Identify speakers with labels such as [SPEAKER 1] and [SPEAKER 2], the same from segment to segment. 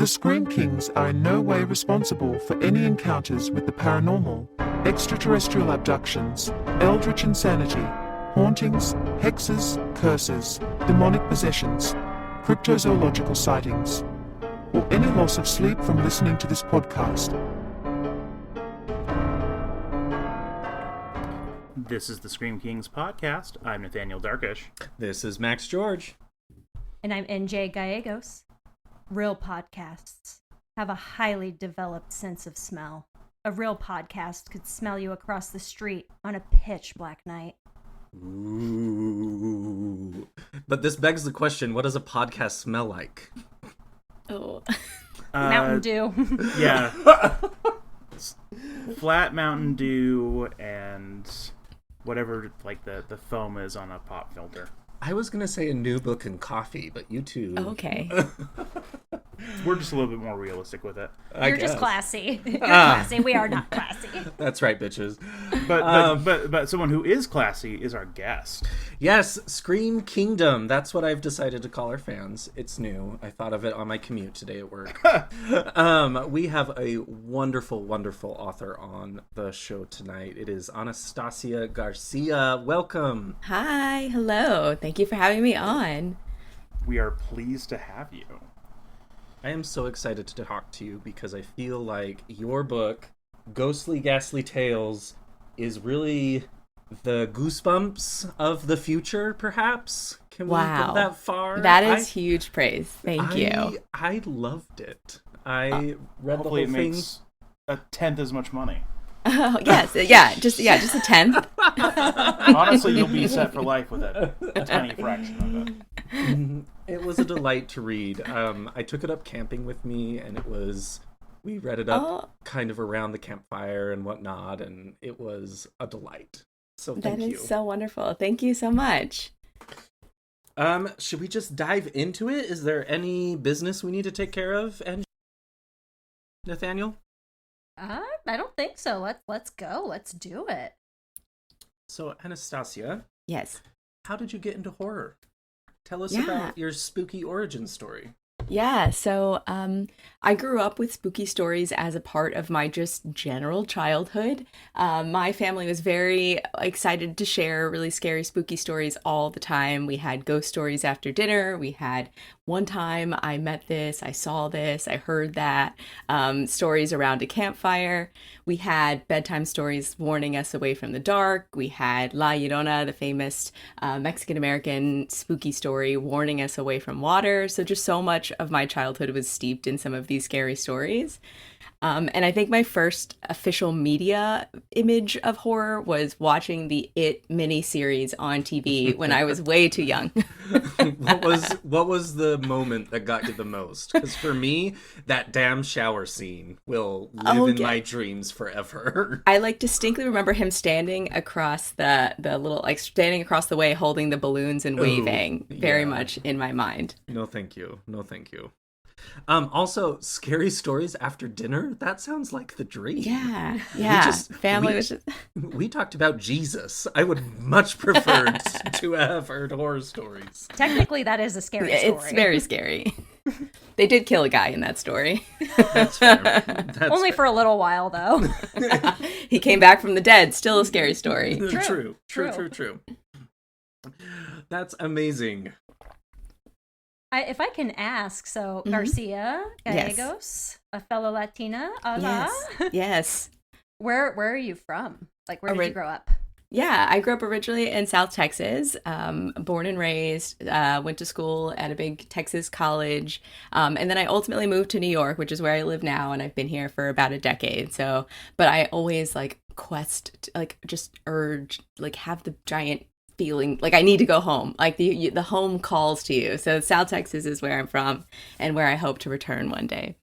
[SPEAKER 1] The Scream Kings are in no way responsible for any encounters with the paranormal, extraterrestrial abductions, eldritch insanity, hauntings, hexes, curses, demonic possessions, cryptozoological sightings, or any loss of sleep from listening to this podcast.
[SPEAKER 2] This is the Scream Kings podcast. I'm Nathaniel Darkish.
[SPEAKER 3] This is Max George.
[SPEAKER 4] And I'm NJ Gallegos. Real podcasts have a highly developed sense of smell. A real podcast could smell you across the street on a pitch black night.
[SPEAKER 3] Ooh. But this begs the question, what does a podcast smell like?
[SPEAKER 4] Oh. Mountain Dew.
[SPEAKER 2] Yeah. Flat Mountain Dew and whatever like the foam is on a pop filter.
[SPEAKER 3] I was going to say a new book and coffee, but you two...
[SPEAKER 4] Okay.
[SPEAKER 2] We're just a little bit more realistic with it.
[SPEAKER 4] You're just classy. You're classy. We are not classy.
[SPEAKER 3] That's right, bitches.
[SPEAKER 2] But someone who is classy is our guest.
[SPEAKER 3] Yes, Scream Kingdom. That's what I've decided to call our fans. It's new. I thought of it on my commute today at work. We have a wonderful, wonderful author on the show tonight. It is Anastasia Garcia. Welcome.
[SPEAKER 5] Hi. Hello. Thank you for having me on.
[SPEAKER 2] We are pleased to have you.
[SPEAKER 3] I am so excited to talk to you because I feel like your book, Ghastly Tales, is really the goosebumps of the future, perhaps? Can we go that far?
[SPEAKER 5] That is huge praise. Thank you.
[SPEAKER 3] I loved it. I read
[SPEAKER 2] Hopefully
[SPEAKER 3] the whole thing.
[SPEAKER 2] Makes a tenth as much money.
[SPEAKER 5] Oh, yes. Yeah, just a 10th.
[SPEAKER 2] Honestly, you'll be set for life with a tiny fraction of it.
[SPEAKER 3] It was a delight to read. I took it up camping with me, and we read it up kind of around the campfire and whatnot, and it was a delight. So thank you.
[SPEAKER 5] That is so wonderful. Thank you so much.
[SPEAKER 3] Should we just dive into it? Is there any business we need to take care of? And Nathaniel?
[SPEAKER 4] I don't think so. Let's go. Let's do it.
[SPEAKER 3] So, Anastasia.
[SPEAKER 5] Yes.
[SPEAKER 3] How did you get into horror? Tell us about your spooky origin story.
[SPEAKER 5] Yeah, so I grew up with spooky stories as a part of my just general childhood. My family was very excited to share really scary, spooky stories all the time. We had ghost stories after dinner. We had one time I met this, I saw this, I heard that, stories around a campfire. We had bedtime stories warning us away from the dark. We had La Llorona, the famous Mexican-American spooky story, warning us away from water. So just so much of my childhood was steeped in some of these scary stories. And I think my first official media image of horror was watching the It miniseries on TV when I was way too young.
[SPEAKER 3] What was the moment that got you the most? Because for me, that damn shower scene will live in my dreams forever.
[SPEAKER 5] I distinctly remember him standing across the little, standing across the way holding the balloons and waving very much in my mind.
[SPEAKER 3] No, thank you. Also, scary stories after dinner? That sounds like the dream.
[SPEAKER 5] Yeah.
[SPEAKER 3] Family was just... We talked about Jesus. I would much prefer to have heard horror stories.
[SPEAKER 4] Technically, that is a scary story.
[SPEAKER 5] It's very scary. They did kill a guy in that story.
[SPEAKER 3] That's fair.
[SPEAKER 4] Only for a little while, though.
[SPEAKER 5] He came back from the dead. Still a scary story.
[SPEAKER 3] True. That's amazing.
[SPEAKER 4] If I can ask, so Garcia Gallegos, a fellow Latina,
[SPEAKER 5] Yes.
[SPEAKER 4] Where are you from? Where did you grow up?
[SPEAKER 5] Yeah, I grew up originally in South Texas, born and raised, went to school at a big Texas college, and then I ultimately moved to New York, which is where I live now, and I've been here for about a decade. So, but I always quest, just urge, have the giant feeling I need to go home. The home calls to you. So South Texas is where I'm from and where I hope to return one day.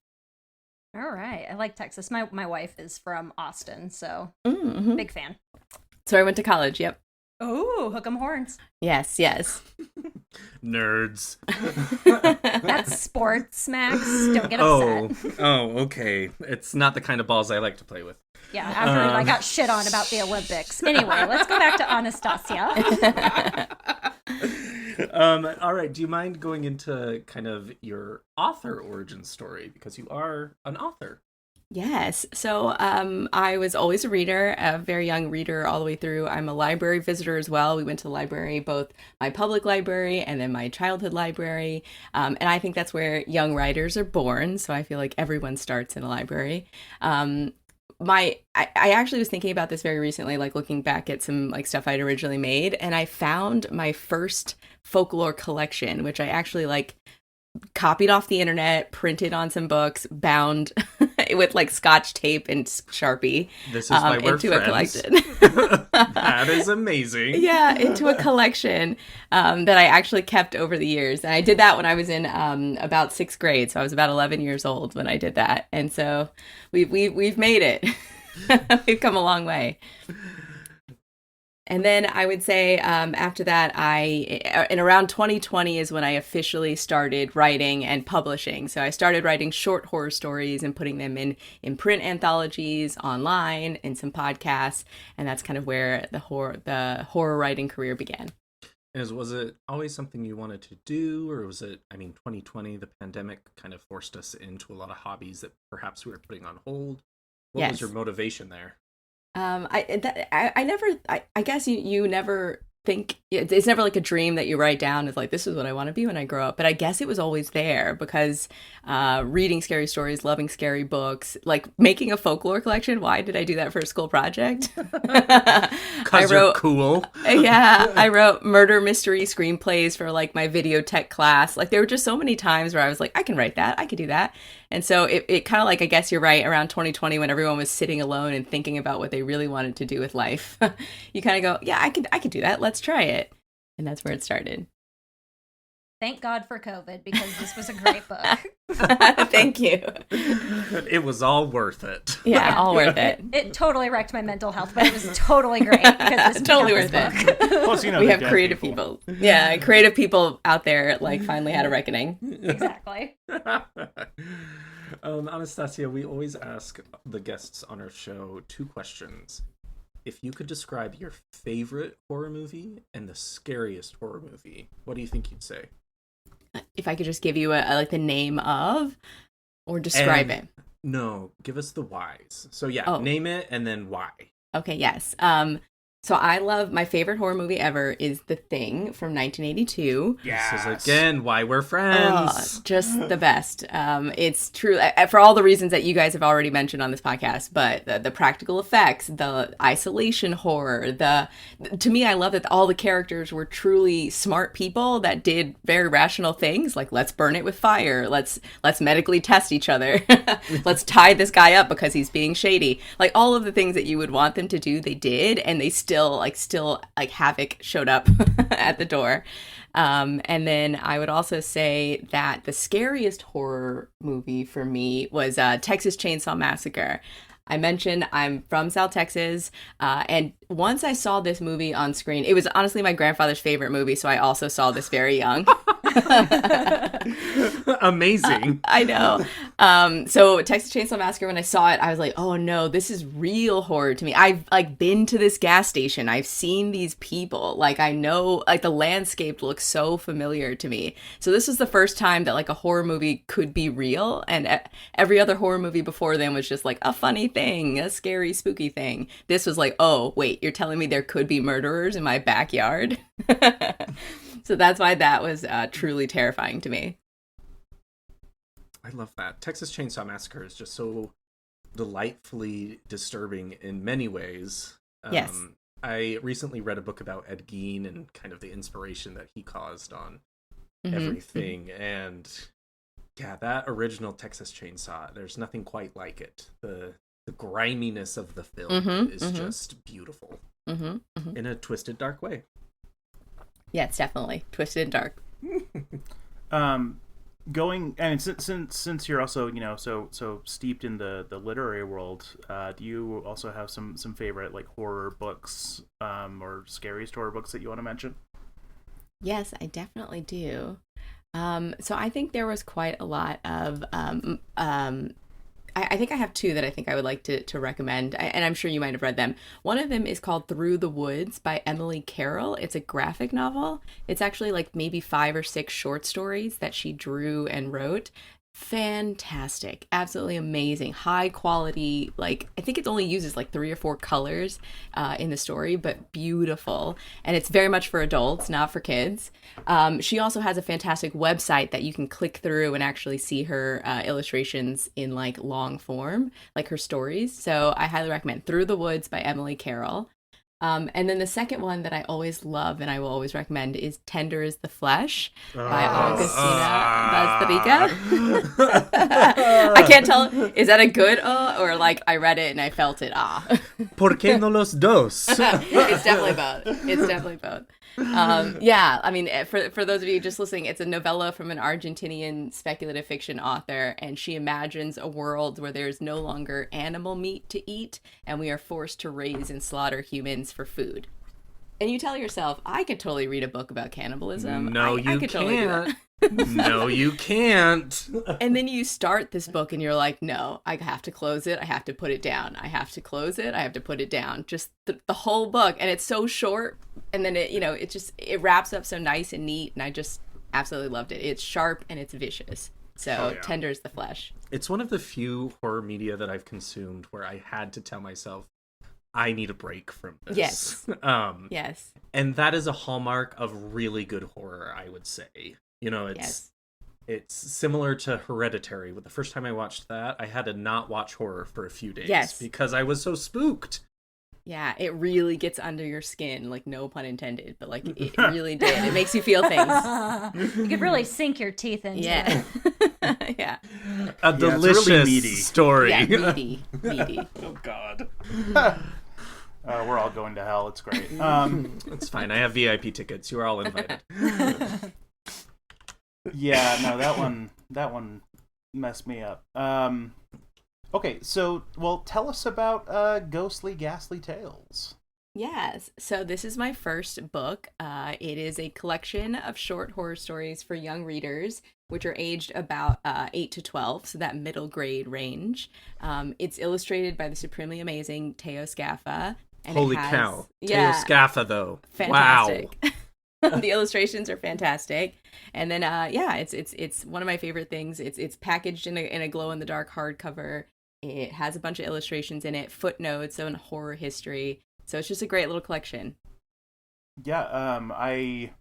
[SPEAKER 4] All right. I like Texas. My wife is from Austin, so big fan.
[SPEAKER 5] So I went to college. Yep.
[SPEAKER 4] Oh, hook 'em horns.
[SPEAKER 5] Yes.
[SPEAKER 3] Nerds.
[SPEAKER 4] That's sports, Max. Don't get upset.
[SPEAKER 3] Oh, okay. It's not the kind of balls I like to play with.
[SPEAKER 4] Yeah, after I got shit on about the Olympics. Anyway, let's go back to Anastasia.
[SPEAKER 3] All right. Do you mind going into kind of your author origin story? Because you are an author.
[SPEAKER 5] Yes. So I was always a reader, a very young reader all the way through. I'm a library visitor as well. We went to the library, both my public library and then my childhood library. And I think that's where young writers are born. So I feel like everyone starts in a library. I actually was thinking about this very recently, like looking back at some like stuff I'd originally made, and I found my first folklore collection, which I actually like copied off the internet, printed on some books, bound with like Scotch tape and Sharpie.
[SPEAKER 3] This is why we're
[SPEAKER 5] into
[SPEAKER 3] friends.
[SPEAKER 5] a collection.
[SPEAKER 3] That is amazing.
[SPEAKER 5] Yeah, into a collection that I actually kept over the years. And I did that when I was in about 6th grade. So I was about 11 years old when I did that. And so we've made it. We've come a long way. And then I would say after that, in around 2020 is when I officially started writing and publishing. So I started writing short horror stories and putting them in print anthologies, online, in some podcasts. And that's kind of where the horror writing career began.
[SPEAKER 3] Was it always something you wanted to do, or was it, 2020, the pandemic kind of forced us into a lot of hobbies that perhaps we were putting on hold? What was your motivation there?
[SPEAKER 5] I guess you never think, it's never like a dream that you write down as like, this is what I want to be when I grow up. But I guess it was always there because reading scary stories, loving scary books, like making a folklore collection. Why did I do that for a school project?
[SPEAKER 3] Because you're cool.
[SPEAKER 5] Yeah, I wrote murder mystery screenplays for like my video tech class. Like there were just so many times where I was like, I can write that, I could do that. And so it kind of like, I guess you're right, around 2020 when everyone was sitting alone and thinking about what they really wanted to do with life, you kind of go, yeah, I could do that. Let's try it. And that's where it started.
[SPEAKER 4] Thank God for COVID, because this was a great book.
[SPEAKER 5] Thank you.
[SPEAKER 3] It was all worth it.
[SPEAKER 5] Yeah, all worth it.
[SPEAKER 4] It totally wrecked my mental health, but it was totally great because it's
[SPEAKER 5] totally worth it.
[SPEAKER 2] Plus,
[SPEAKER 5] we have creative people. Yeah, creative people out there like finally had a reckoning.
[SPEAKER 4] Exactly.
[SPEAKER 3] Anastasia, we always ask the guests on our show 2 questions. If you could describe your favorite horror movie and the scariest horror movie, what do you think you'd say?
[SPEAKER 5] If I could just give you a like the name of, or describe it.
[SPEAKER 3] No, give us the whys. So yeah, name it and then why.
[SPEAKER 5] Okay, yes. So I love, my favorite horror movie ever is The Thing from 1982.
[SPEAKER 3] Yes. This is again why we're friends.
[SPEAKER 5] Just the best. It's true for all the reasons that you guys have already mentioned on this podcast, but the practical effects, the isolation horror, to me, I love that all the characters were truly smart people that did very rational things, like let's burn it with fire, let's medically test each other, let's tie this guy up because he's being shady. Like all of the things that you would want them to do, they did, and they still havoc showed up at the door. And then I would also say that the scariest horror movie for me was Texas Chainsaw Massacre. I mentioned I'm from South Texas, and once I saw this movie on screen, it was honestly my grandfather's favorite movie, so I also saw this very young.
[SPEAKER 3] Amazing.
[SPEAKER 5] I know. So Texas Chainsaw Massacre, when I saw it, I was like, oh no, this is real horror to me. I've like been to this gas station. I've seen these people. Like I know, like the landscape looks so familiar to me. So this was the first time that like a horror movie could be real. And every other horror movie before then was just like a funny thing, a scary, spooky thing. This was like, oh, wait, you're telling me there could be murderers in my backyard? So that's why that was truly terrifying to me.
[SPEAKER 3] I love that. Texas Chainsaw Massacre is just so delightfully disturbing in many ways.
[SPEAKER 5] Yes.
[SPEAKER 3] I recently read a book about Ed Gein and kind of the inspiration that he caused on everything. And yeah, that original Texas Chainsaw, there's nothing quite like it. The griminess of the film is just beautiful in a twisted, dark way.
[SPEAKER 5] Yeah, it's definitely twisted and dark.
[SPEAKER 2] Since you're also so steeped in the literary world, do you also have some favorite like horror books or scariest horror books that you want to mention?
[SPEAKER 5] Yes, I definitely do. So I think there was quite a lot of I think I have two that I think I would like to recommend, and I'm sure you might have read them. One of them is called Through the Woods by Emily Carroll. It's a graphic novel. It's actually like maybe 5 or 6 short stories that she drew and wrote. Fantastic, absolutely amazing, high quality. Like, I think it only uses like 3 or 4 colors in the story, but beautiful. And it's very much for adults, not for kids. She also has a fantastic website that you can click through and actually see her illustrations in like long form, like her stories. So I highly recommend Through the Woods by Emily Carroll. And then the second one that I always love and I will always recommend is Tender is the Flesh by Agustina Bazterica. I can't tell, is that a good or like I read it and I felt it
[SPEAKER 3] ¿Por qué no los dos?
[SPEAKER 5] It's definitely both. It's definitely both. Yeah, I mean, for those of you just listening, it's a novella from an Argentinian speculative fiction author, and she imagines a world where there's no longer animal meat to eat, and we are forced to raise and slaughter humans for food. And you tell yourself, I could totally read a book about cannibalism.
[SPEAKER 3] No,
[SPEAKER 5] I
[SPEAKER 3] you
[SPEAKER 5] could totally do that.
[SPEAKER 3] can't. No, you can't.
[SPEAKER 5] And then you start this book and you're like, no, I have to close it. I have to put it down. I have to close it. I have to put it down. Just the whole book. And it's so short. And then it wraps up so nice and neat. And I just absolutely loved it. It's sharp and it's vicious. So Tender is the Flesh.
[SPEAKER 3] It's one of the few horror media that I've consumed where I had to tell myself, I need a break from this.
[SPEAKER 5] Yes. Yes.
[SPEAKER 3] And that is a hallmark of really good horror, I would say. You know, it's similar to Hereditary. The first time I watched that, I had to not watch horror for a few days because I was so spooked.
[SPEAKER 5] Yeah, it really gets under your skin, like no pun intended, but like it really did. It makes you feel things.
[SPEAKER 4] You could really sink your teeth into it.
[SPEAKER 5] Yeah.
[SPEAKER 3] A delicious
[SPEAKER 2] really meaty
[SPEAKER 3] story.
[SPEAKER 5] Yeah, meaty.
[SPEAKER 3] Oh, God.
[SPEAKER 2] We're all going to hell. It's great.
[SPEAKER 3] It's fine. I have VIP tickets. You are all invited.
[SPEAKER 2] Yeah, no, that one messed me up. Okay, so, well, tell us about Ghastly Tales.
[SPEAKER 5] Yes, so this is my first book. It is a collection of short horror stories for young readers, which are aged about 8 to 12, so that middle grade range. It's illustrated by the supremely amazing Teo Scaffa. And
[SPEAKER 3] Holy cow.
[SPEAKER 5] Yeah,
[SPEAKER 3] Teo Scaffa, though.
[SPEAKER 5] fantastic.
[SPEAKER 3] Wow.
[SPEAKER 5] The illustrations are fantastic, and then it's one of my favorite things. It's packaged in a glow in the dark hardcover. It has a bunch of illustrations in it, footnotes on horror history. So it's just a great little collection.
[SPEAKER 2] Yeah, I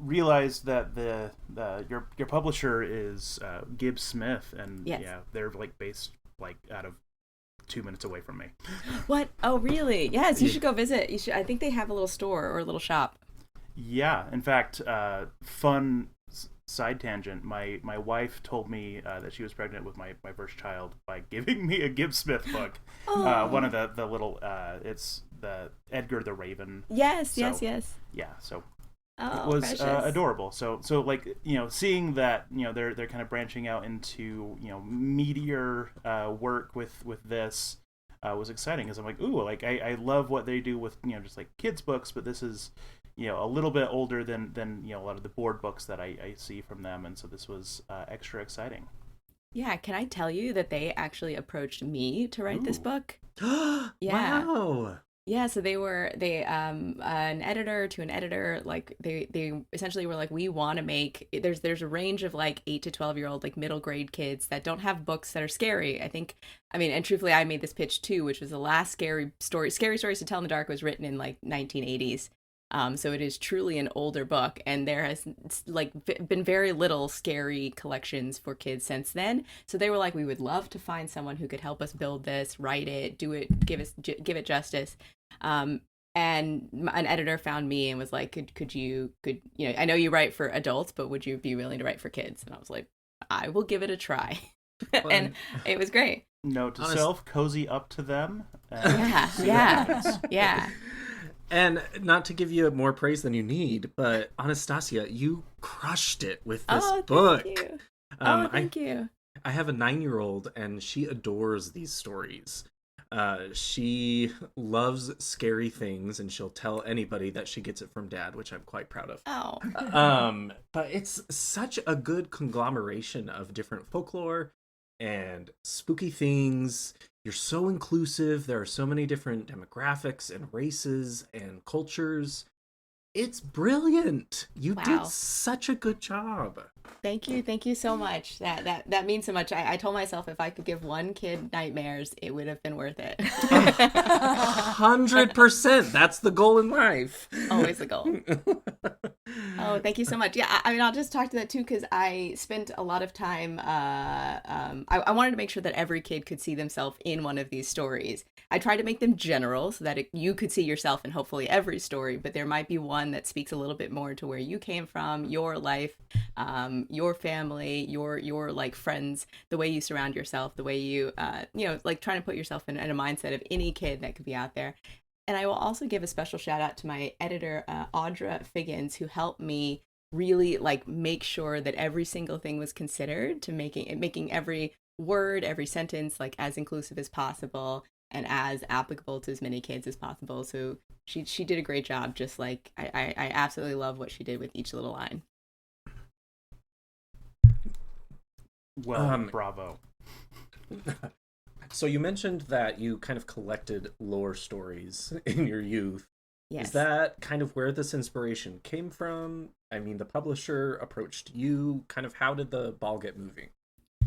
[SPEAKER 2] realized that your publisher is Gibbs Smith, and they're like based like out of 2 minutes away from me.
[SPEAKER 5] What? Oh, really? Yes, you should go visit. You should. I think they have a little store or a little shop.
[SPEAKER 2] Yeah, in fact, fun side tangent. My wife told me that she was pregnant with my first child by giving me a Gibbs Smith book. One of the little it's the Edgar the Raven.
[SPEAKER 5] Yes.
[SPEAKER 2] Yeah, so it was adorable. So like, you know, seeing that, you know, they're kind of branching out into, you know, meatier work with this was exciting, because I'm like, ooh, like I love what they do with, you know, just like kids books, but this is, you know, a little bit older than you know, a lot of the board books that I see from them, and so this was extra exciting.
[SPEAKER 5] Yeah, can I tell you that they actually approached me to write this book?
[SPEAKER 3] Yeah. Wow.
[SPEAKER 5] Yeah, so they an editor to an editor, like they essentially were like, we want to make, there's a range of like 8 to 12-year-old like middle grade kids that don't have books that are scary. I mean, and truthfully, I made this pitch too, which was the last Scary Stories to Tell in the Dark was written in like 1980s. So it is truly an older book, and there has like been very little scary collections for kids since then. So they were like, we would love to find someone who could help us build this, write it, do it, give it justice. And an editor found me and was like, could you know, I know you write for adults, but would you be willing to write for kids? And I was like, I will give it a try. And it was great.
[SPEAKER 2] Note to self, cozy up to them.
[SPEAKER 5] Yeah.
[SPEAKER 3] And not to give you more praise than you need, but Anastasia, you crushed it with this book.
[SPEAKER 5] Thank you. Thank you.
[SPEAKER 3] I have a 9-year-old, and she adores these stories. She loves scary things, and she'll tell anybody that she gets it from Dad, which I'm quite proud of.
[SPEAKER 5] Oh.
[SPEAKER 3] But it's such a good conglomeration of different folklore and spooky things. You're so inclusive. There are so many different demographics and races and cultures. It's brilliant. You did such a good job.
[SPEAKER 5] Thank you so much. That means so much. I told myself if I could give one kid nightmares, it would have been worth it.
[SPEAKER 3] 100%. That's the goal in life.
[SPEAKER 5] Always the goal. Oh, thank you so much. Yeah, I mean, I'll just talk to that too, because I spent a lot of time. I wanted to make sure that every kid could see themselves in one of these stories. I tried to make them general so that you could see yourself in hopefully every story, but there might be one that speaks a little bit more to where you came from, your life, your family, your like friends, the way you surround yourself, the way you, like trying to put yourself in a mindset of any kid that could be out there. And I will also give a special shout out to my editor, Audra Figgins, who helped me really like make sure that every single thing was considered to making every word, every sentence like as inclusive as possible and as applicable to as many kids as possible. So she did a great job. Just like I absolutely love what she did with each little line.
[SPEAKER 2] Well, bravo.
[SPEAKER 3] So you mentioned that you kind of collected lore stories in your youth.
[SPEAKER 5] Yes.
[SPEAKER 3] Is that kind of where this inspiration came from? I mean, the publisher approached you. Kind of how did the ball get moving?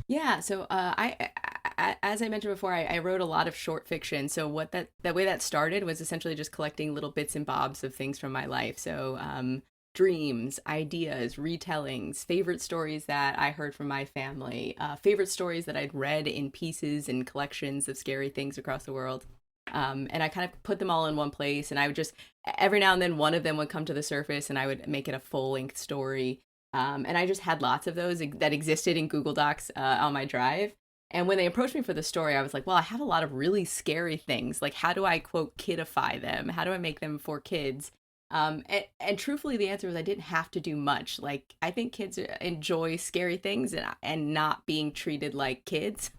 [SPEAKER 5] Yeah, so I as I mentioned before, I wrote a lot of short fiction. So what that way that started was essentially just collecting little bits and bobs of things from my life. So dreams, ideas, retellings, favorite stories that I heard from my family, favorite stories that I'd read in pieces and collections of scary things across the world. And I kind of put them all in one place, and I would just, every now and then one of them would come to the surface and I would make it a full-length story. And I just had lots of those that existed in Google Docs on my drive. And when they approached me for the story, I was like, well, I have a lot of really scary things. Like, how do I, quote, kidify them? How do I make them for kids? And truthfully, the answer was I didn't have to do much. Like, I think kids enjoy scary things and not being treated like kids.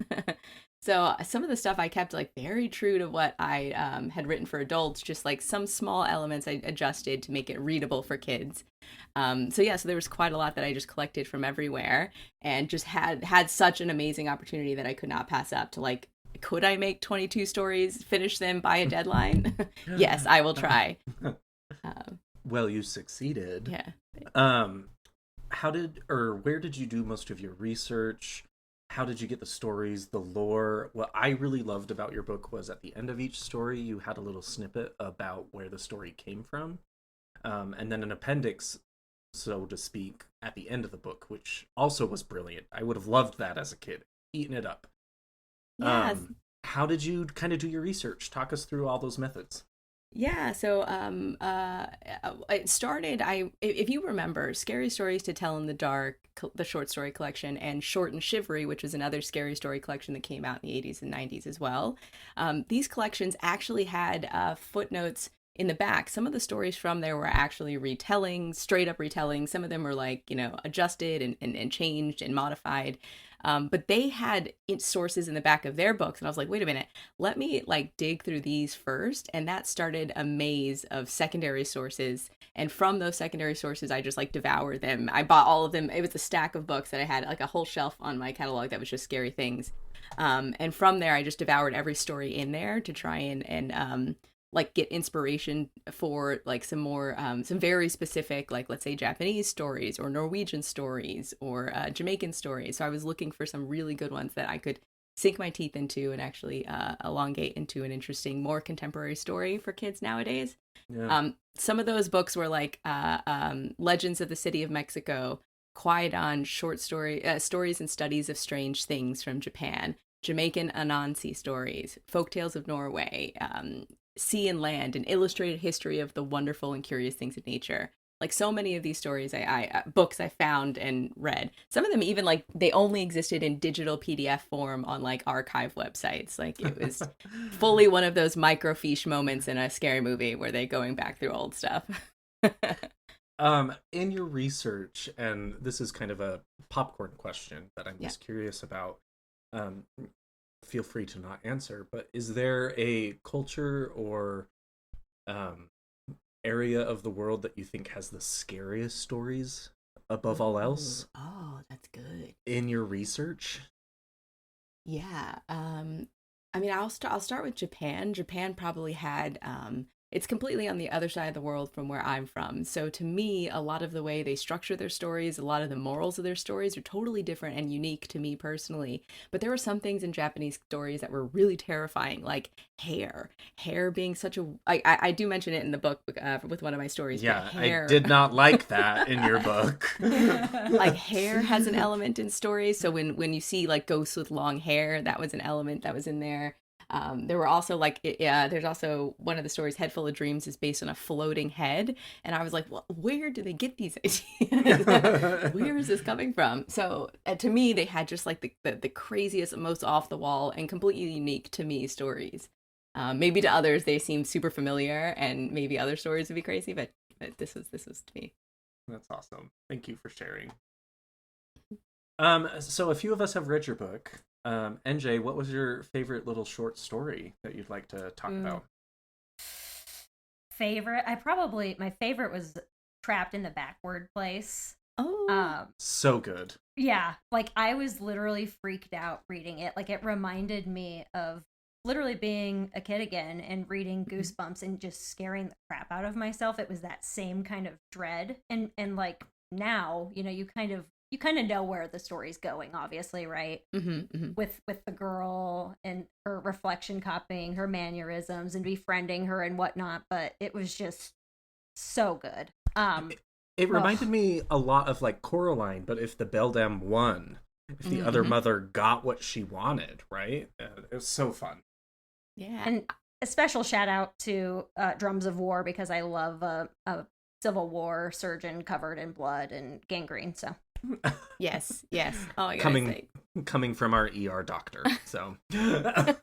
[SPEAKER 5] So some of the stuff I kept like very true to what I had written for adults, just like some small elements I adjusted to make it readable for kids. So there was quite a lot that I just collected from everywhere and just had such an amazing opportunity that I could not pass up to like, could I make 22 stories, finish them by a deadline? Yes, I will try.
[SPEAKER 3] Well, you succeeded.
[SPEAKER 5] Yeah.
[SPEAKER 3] Where did you do most of your research? How did you get the stories, the lore? What I really loved about your book was at the end of each story, you had a little snippet about where the story came from. And then an appendix, so to speak, at the end of the book, which also was brilliant. I would have loved that as a kid, eating it up.
[SPEAKER 5] Yes.
[SPEAKER 3] How did you kind of do your research? Talk us through all those methods.
[SPEAKER 5] Yeah, so it started, if you remember, Scary Stories to Tell in the Dark, the short story collection, and Short and Shivery, which was another scary story collection that came out in the 80s and 90s as well. These collections actually had footnotes in the back. Some of the stories from there were actually retellings, straight up retellings. Some of them were like, adjusted and changed and modified. But they had sources in the back of their books. And I was like, wait a minute, let me like dig through these first. And that started a maze of secondary sources. And from those secondary sources, I just like devoured them. I bought all of them. It was a stack of books that I had like a whole shelf on my catalog that was just scary things. And from there, I just devoured every story in there to try and like get inspiration for like some more some very specific, like let's say Japanese stories or Norwegian stories or Jamaican stories. So I was looking for some really good ones that I could sink my teeth into and actually elongate into an interesting, more contemporary story for kids nowadays. Yeah. Some of those books were like Legends of the City of Mexico, Kwaidan short stories and studies of strange things from Japan, Jamaican Anansi stories, Folktales of Norway, Sea and Land, an illustrated history of the wonderful and curious things of nature. Like so many of these stories, books I found and read. Some of them even like they only existed in digital PDF form on like archive websites. Like it was fully one of those microfiche moments in a scary movie where they're going back through old stuff.
[SPEAKER 3] In your research, and this is kind of a popcorn question that I'm just curious about. Feel free to not answer, but is there a culture or area of the world that you think has the scariest stories above all else?
[SPEAKER 5] Oh, that's good.
[SPEAKER 3] In your research?
[SPEAKER 5] Yeah. I mean, I'll start with Japan. Japan probably had it's completely on the other side of the world from where I'm from. So to me, a lot of the way they structure their stories, a lot of the morals of their stories are totally different and unique to me personally. But there were some things in Japanese stories that were really terrifying, like hair being such a I do mention it in the book with one of my stories.
[SPEAKER 3] Yeah,
[SPEAKER 5] hair...
[SPEAKER 3] I did not like that in your book.
[SPEAKER 5] Like hair has an element in stories. So when you see like ghosts with long hair, that was an element that was in there. There were also there's also one of the stories, Head Full of Dreams, is based on a floating head. And I was like, well, where do they get these ideas? Where is this coming from? So to me, they had just like the craziest, most off the wall and completely unique to me stories. Maybe to others, they seem super familiar and maybe other stories would be crazy, but this was to me.
[SPEAKER 3] That's awesome. Thank you for sharing. So a few of us have read your book. NJ, what was your favorite little short story that you'd like to talk about?
[SPEAKER 4] Favorite? My favorite was Trapped in the Backward Place.
[SPEAKER 5] Oh.
[SPEAKER 3] So good.
[SPEAKER 4] Yeah. Like, I was literally freaked out reading it. Like, it reminded me of literally being a kid again and reading Goosebumps and just scaring the crap out of myself. It was that same kind of dread. And like, now, you kind of know where the story's going, obviously, right? With the girl and her reflection copying her mannerisms and befriending her and whatnot, but it was just so good.
[SPEAKER 3] It reminded me a lot of like Coraline, but if the Beldam won, if the other mother got what she wanted, right? It was so fun.
[SPEAKER 5] Yeah.
[SPEAKER 4] And a special shout out to Drums of War, because I love a Civil War surgeon covered in blood and gangrene, so.
[SPEAKER 5] Yes. Oh my God.
[SPEAKER 3] Coming from our ER doctor, so.
[SPEAKER 4] I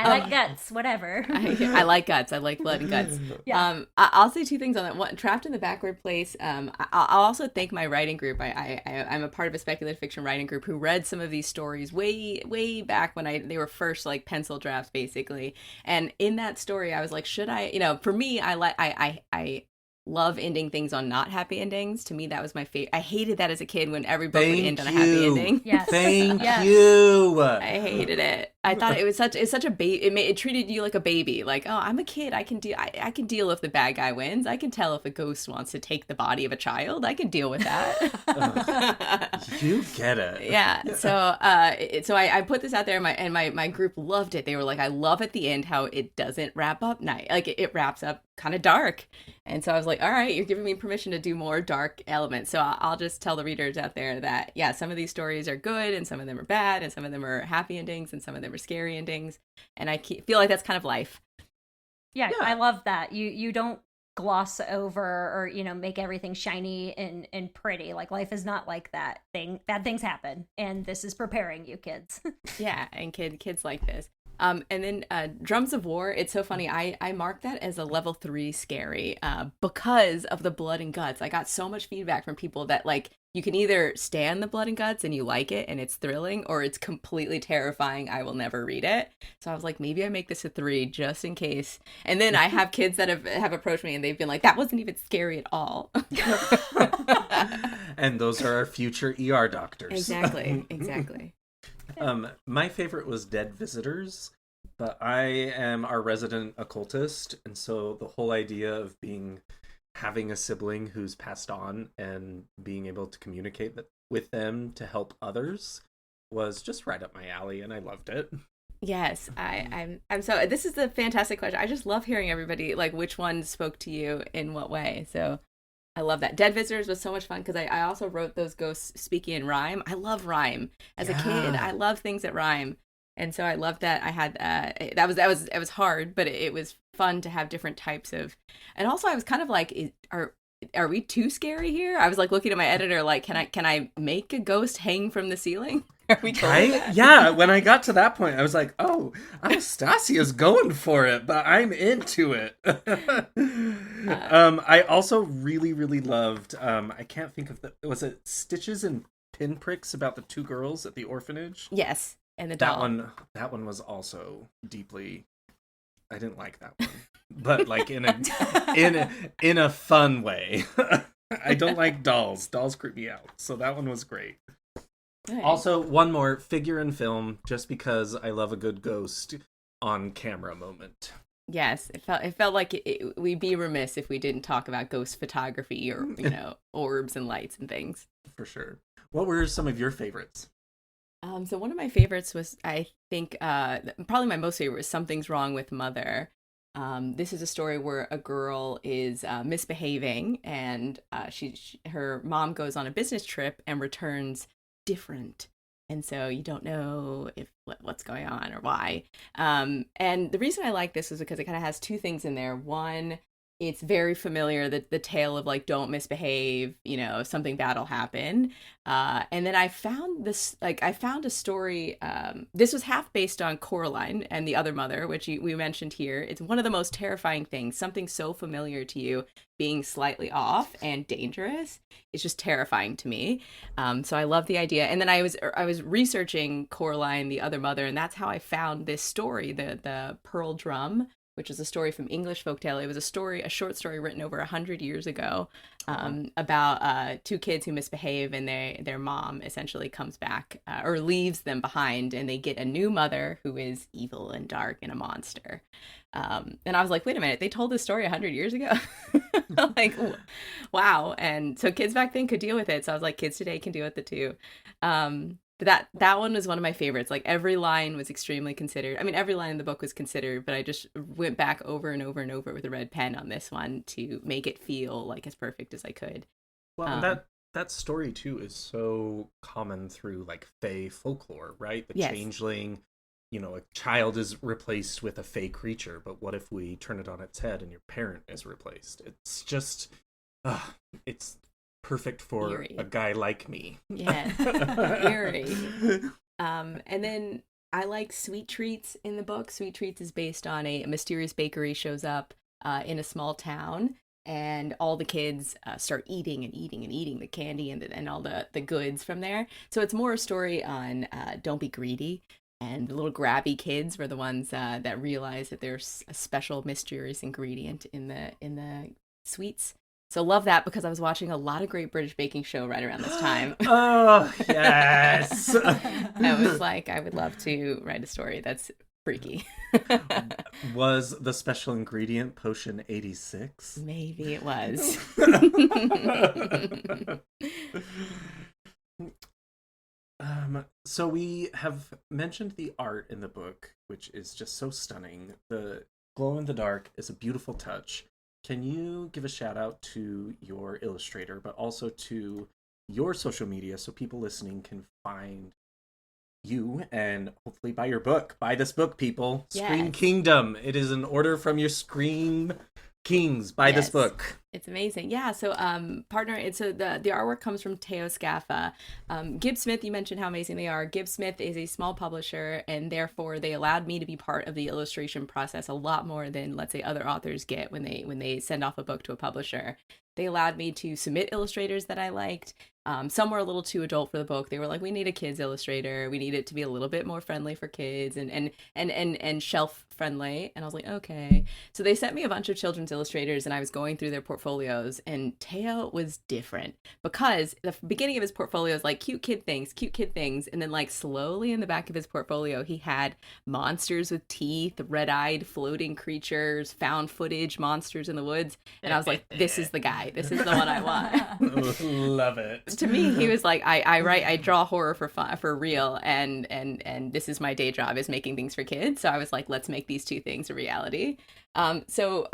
[SPEAKER 4] like guts, whatever.
[SPEAKER 5] I like guts. I like blood and guts.
[SPEAKER 4] Yeah.
[SPEAKER 5] I'll say two things on that. One, Trapped in the Backward Place. I'll also thank my writing group. I'm a part of a speculative fiction writing group who read some of these stories way back when they were first like pencil drafts, basically. And in that story, I was like, should I? For me, I love ending things on not happy endings. To me, that was my favorite. I hated that as a kid when every book would end on a happy ending.
[SPEAKER 4] Yes.
[SPEAKER 3] Thank you.
[SPEAKER 5] I hated it. I thought it's such a baby. It treated you like a baby. Like, oh, I'm a kid. I can deal if the bad guy wins. I can tell if a ghost wants to take the body of a child. I can deal with that.
[SPEAKER 3] You get it.
[SPEAKER 5] Yeah. So I put this out there, and my group loved it. They were like, I love at the end how it doesn't wrap up nice. Like it wraps up kind of dark. And so I was like, all right, you're giving me permission to do more dark elements. So I'll just tell the readers out there that, yeah, some of these stories are good and some of them are bad and some of them are happy endings and some of them are scary endings. And I feel like that's kind of life.
[SPEAKER 4] Yeah, I love that. You don't gloss over or, make everything shiny and pretty. Like, life is not like that. Bad things happen. And this is preparing you, kids.
[SPEAKER 5] Yeah, and kids like this. And then Drums of War, it's so funny. I marked that as a level 3 scary because of the blood and guts. I got so much feedback from people that, like, you can either stand the blood and guts and you like it and it's thrilling, or it's completely terrifying. I will never read it. So I was like, maybe I make this a 3 just in case. And then I have kids that have approached me and they've been like, that wasn't even scary at all.
[SPEAKER 3] And those are our future ER doctors.
[SPEAKER 5] Exactly.
[SPEAKER 3] My favorite was Dead Visitors, but I am our resident occultist, and so the whole idea of having a sibling who's passed on and being able to communicate with them to help others was just right up my alley, and I loved it.
[SPEAKER 5] Yes, I'm so. This is a fantastic question. I just love hearing everybody, like, which one spoke to you in what way. So I love that. Dead Visitors was so much fun because I also wrote those ghosts speaking in rhyme. I love rhyme. As a kid, I love things that rhyme. And so I loved that. I had it was hard, but it was fun to have different types of. And also I was kind of like, are we too scary here? I was like looking at my editor like, can I make a ghost hang from the ceiling? Are we cool with that?
[SPEAKER 3] Yeah, when I got to that point, I was like, oh, Anastasia's going for it, but I'm into it. I also really, really loved, I can't think of was it Stitches and Pinpricks about the 2 girls at the orphanage?
[SPEAKER 5] Yes, and the doll.
[SPEAKER 3] That one was also deeply, I didn't like that one, but like in a fun way. I don't like dolls. Dolls creep me out, so that one was great.
[SPEAKER 5] Good.
[SPEAKER 3] Also, one more figure in film, just because I love a good ghost on camera moment.
[SPEAKER 5] Yes, it felt like we'd be remiss if we didn't talk about ghost photography or orbs and lights and things.
[SPEAKER 3] For sure. What were some of your favorites?
[SPEAKER 5] So one of my favorites was, I think, probably my most favorite was Something's Wrong with Mother. This is a story where a girl is misbehaving, and her mom goes on a business trip and returns different, and so you don't know what's going on or why. And the reason I like this is because it kind of has two things in there. One, it's very familiar, the tale of like, don't misbehave, something bad will happen. And then I found a story, this was half based on Coraline and the Other Mother, which we mentioned here. It's one of the most terrifying things, something so familiar to you being slightly off and dangerous. It's just terrifying to me. So I love the idea. And then I was researching Coraline, the Other Mother, and that's how I found this story, the Pearl Drum, which is a story from English folktale. It was a short story written over 100 years ago, about two kids who misbehave, and their mom essentially comes back or leaves them behind, and they get a new mother who is evil and dark and a monster. And I was like, wait a minute, they told this story 100 years ago? Like, wow. And so kids back then could deal with it. So I was like, kids today can deal with it too. But that one was one of my favorites. Like, every line was extremely considered. I mean, every line in the book was considered, but I just went back over and over and over with a red pen on this one to make it feel like as perfect as I could.
[SPEAKER 3] Well, that story too is so common through like fae folklore, right? The changeling, a child is replaced with a fae creature, but what if we turn it on its head and your parent is replaced? It's just, it's perfect for eerie. A guy like me.
[SPEAKER 5] Yeah, eerie. And then I like Sweet Treats in the book. Sweet Treats is based on a mysterious bakery shows up in a small town, and all the kids start eating and eating and eating the candy and all the goods from there. So it's more a story on don't be greedy. And the little grabby kids were the ones that realize that there's a special mysterious ingredient in the sweets. So love that, because I was watching a lot of Great British Baking Show right around this time.
[SPEAKER 3] Oh, yes.
[SPEAKER 5] I was like, I would love to write a story that's freaky.
[SPEAKER 3] Was the special ingredient potion 86?
[SPEAKER 5] Maybe it was.
[SPEAKER 3] So we have mentioned the art in the book, which is just so stunning. The glow in the dark is a beautiful touch. Can you give a shout out to your illustrator, but also to your social media so people listening can find you and hopefully buy your book? Buy this book, people. Yes. Scream Kingdom. It is an order from your Scream Kings. Buy this book.
[SPEAKER 5] It's amazing. Yeah. So, the artwork comes from Teo Scaffa. Gibb Smith, you mentioned how amazing they are. Gibb Smith is a small publisher, and therefore they allowed me to be part of the illustration process a lot more than, let's say, other authors get when they send off a book to a publisher. They allowed me to submit illustrators that I liked. Some were a little too adult for the book. They were like, we need a kids illustrator. We need it to be a little bit more friendly for kids and shelf friendly. And I was like, okay. So they sent me a bunch of children's illustrators, and I was going through their portfolios, and Teo was different because the beginning of his portfolio is like cute kid things. And then like slowly in the back of his portfolio, he had monsters with teeth, red-eyed floating creatures, found footage monsters in the woods. And I was like, this is the guy. This is the one I want.
[SPEAKER 3] Love it.
[SPEAKER 5] To me, he was like, I draw horror for real, and this is my day job, is making things for kids. So I was like, let's make these two things a reality. So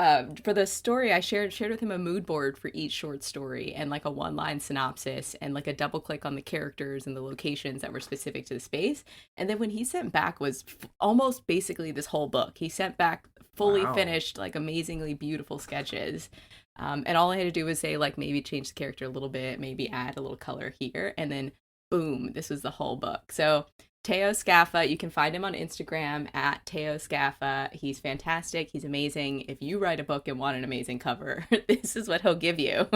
[SPEAKER 5] for the story, I shared with him a mood board for each short story, and like a one-line synopsis, and like a double click on the characters and the locations that were specific to the space. And then when he sent back was almost basically this whole book. He sent back fully finished, like amazingly beautiful sketches. And all I had to do was say, like, maybe change the character a little bit, maybe add a little color here, and then boom, this was the whole book. So Teo Scaffa, you can find him on Instagram at Teo Scaffa. He's fantastic. He's amazing. If you write a book and want an amazing cover, this is what he'll give you.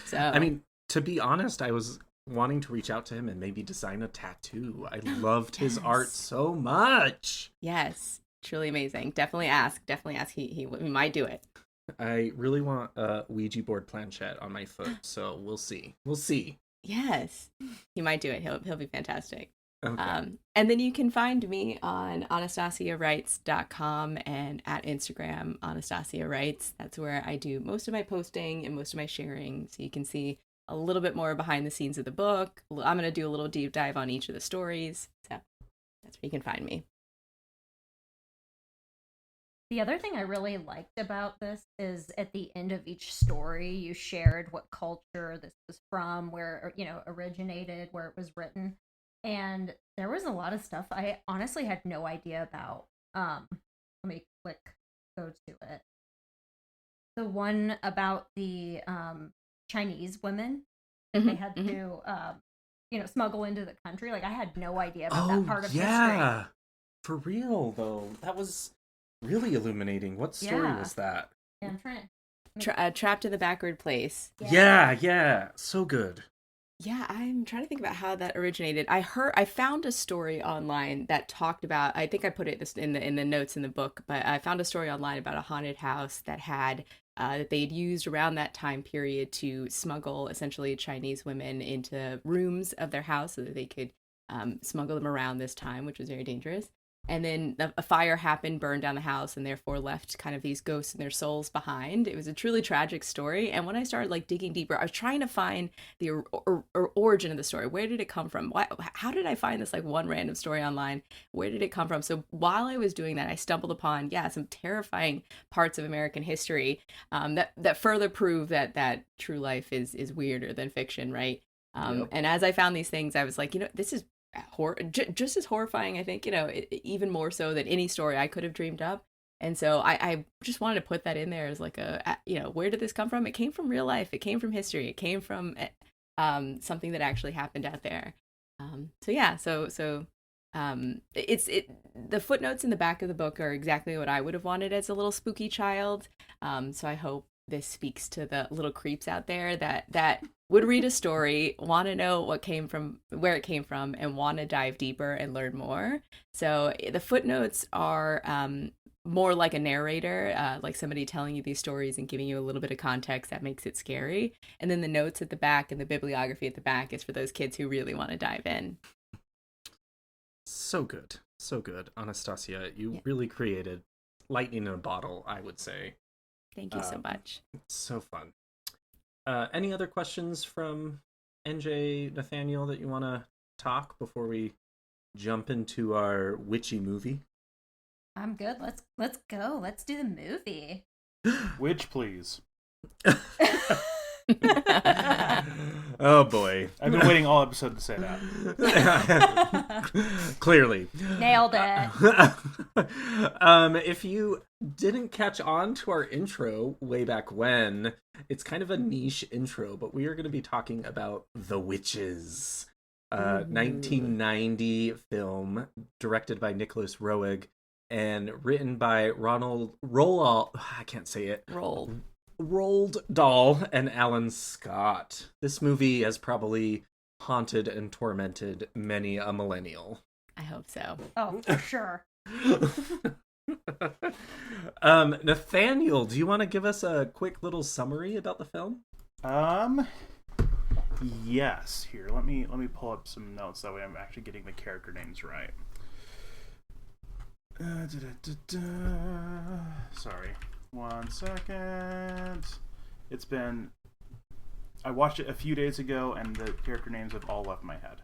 [SPEAKER 5] So,
[SPEAKER 3] I mean, to be honest, I was wanting to reach out to him and maybe design a tattoo. I loved his art so much.
[SPEAKER 5] Yes, truly amazing. Definitely ask. He might do it.
[SPEAKER 3] I really want a Ouija board planchette on my foot, so we'll see.
[SPEAKER 5] Yes, he might do it. He'll be fantastic.
[SPEAKER 3] Okay.
[SPEAKER 5] And then you can find me on anastasiawrites.com and at Instagram, Anastasia Writes. That's where I do most of my posting and most of my sharing. So you can see a little bit more behind the scenes of the book. I'm going to do a little deep dive on each of the stories. So that's where you can find me.
[SPEAKER 4] The other thing I really liked about this is at the end of each story, you shared what culture this was from, where, originated, where it was written. And there was a lot of stuff I honestly had no idea about. Let me go to it. The one about the Chinese women, they had to, smuggle into the country. Like, I had no idea about that part of history.
[SPEAKER 3] For real, though. That was really illuminating. What story was that?
[SPEAKER 4] Yeah, I'm trying
[SPEAKER 5] Trapped in the Backward Place.
[SPEAKER 3] Yeah. So good.
[SPEAKER 5] Yeah, I'm trying to think about how that originated. I found a story online that talked about, I think I put it in the notes in the book, but I found a story online about a haunted house that had that they'd used around that time period to smuggle essentially Chinese women into rooms of their house so that they could smuggle them around this time, which was very dangerous. And then a fire happened, burned down the house, and therefore left kind of these ghosts and their souls behind. It was a truly tragic story. And when I started digging deeper, I was trying to find the origin of the story. Where did it come from? How did I find this one random story online? Where did it come from? So while I was doing that, I stumbled upon some terrifying parts of American history that further prove that true life is weirder than fiction, right?
[SPEAKER 3] Yep.
[SPEAKER 5] And as I found these things, I was like, this is just as horrifying, I think, even more so than any story I could have dreamed up. And so I just wanted to put that in there as where did this come from? It came from real life. It came from history. It came from something that actually happened out there. The footnotes in the back of the book are exactly what I would have wanted as a little spooky child. So I hope this speaks to the little creeps out there that would read a story, want to know where it came from, and want to dive deeper and learn more. So the footnotes are more like a narrator, like somebody telling you these stories and giving you a little bit of context that makes it scary. And then the notes at the back and the bibliography at the back is for those kids who really want to dive in.
[SPEAKER 3] So good. Anastasia, you really created lightning in a bottle, I would say.
[SPEAKER 5] Thank you so much.
[SPEAKER 3] So fun. Any other questions from NJ, Nathaniel, that you want to talk before we jump into our witchy movie?
[SPEAKER 4] I'm good. Let's go. Let's do the movie.
[SPEAKER 2] Witch, please.
[SPEAKER 3] Oh boy.
[SPEAKER 2] I've been waiting all episode to say that.
[SPEAKER 3] Clearly.
[SPEAKER 4] Nailed it.
[SPEAKER 3] If you didn't catch on to our intro way back when, it's kind of a niche intro, but we are going to be talking about The Witches. 1990 film directed by Nicholas Roeg and written by Roald Dahl and Alan Scott. This movie has probably haunted and tormented many a millennial.
[SPEAKER 5] I hope so.
[SPEAKER 4] Oh, for sure.
[SPEAKER 3] Nathaniel, do you want to give us a quick little summary about the film?
[SPEAKER 2] Yes. Here, let me pull up some notes that way I'm actually getting the character names right. Sorry. 1 second. I watched it a few days ago and the character names have all left my head.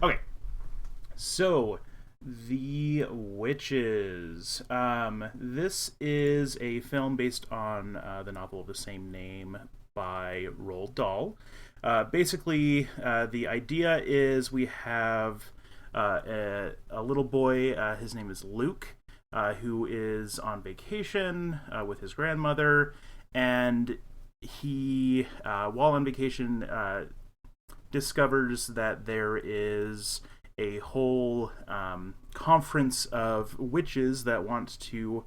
[SPEAKER 2] Okay. So, The Witches. This is a film based on the novel of the same name by Roald Dahl. Basically, the idea is we have a little boy, his name is Luke, who is on vacation with his grandmother, and he, while on vacation, discovers that there is a whole conference of witches that want to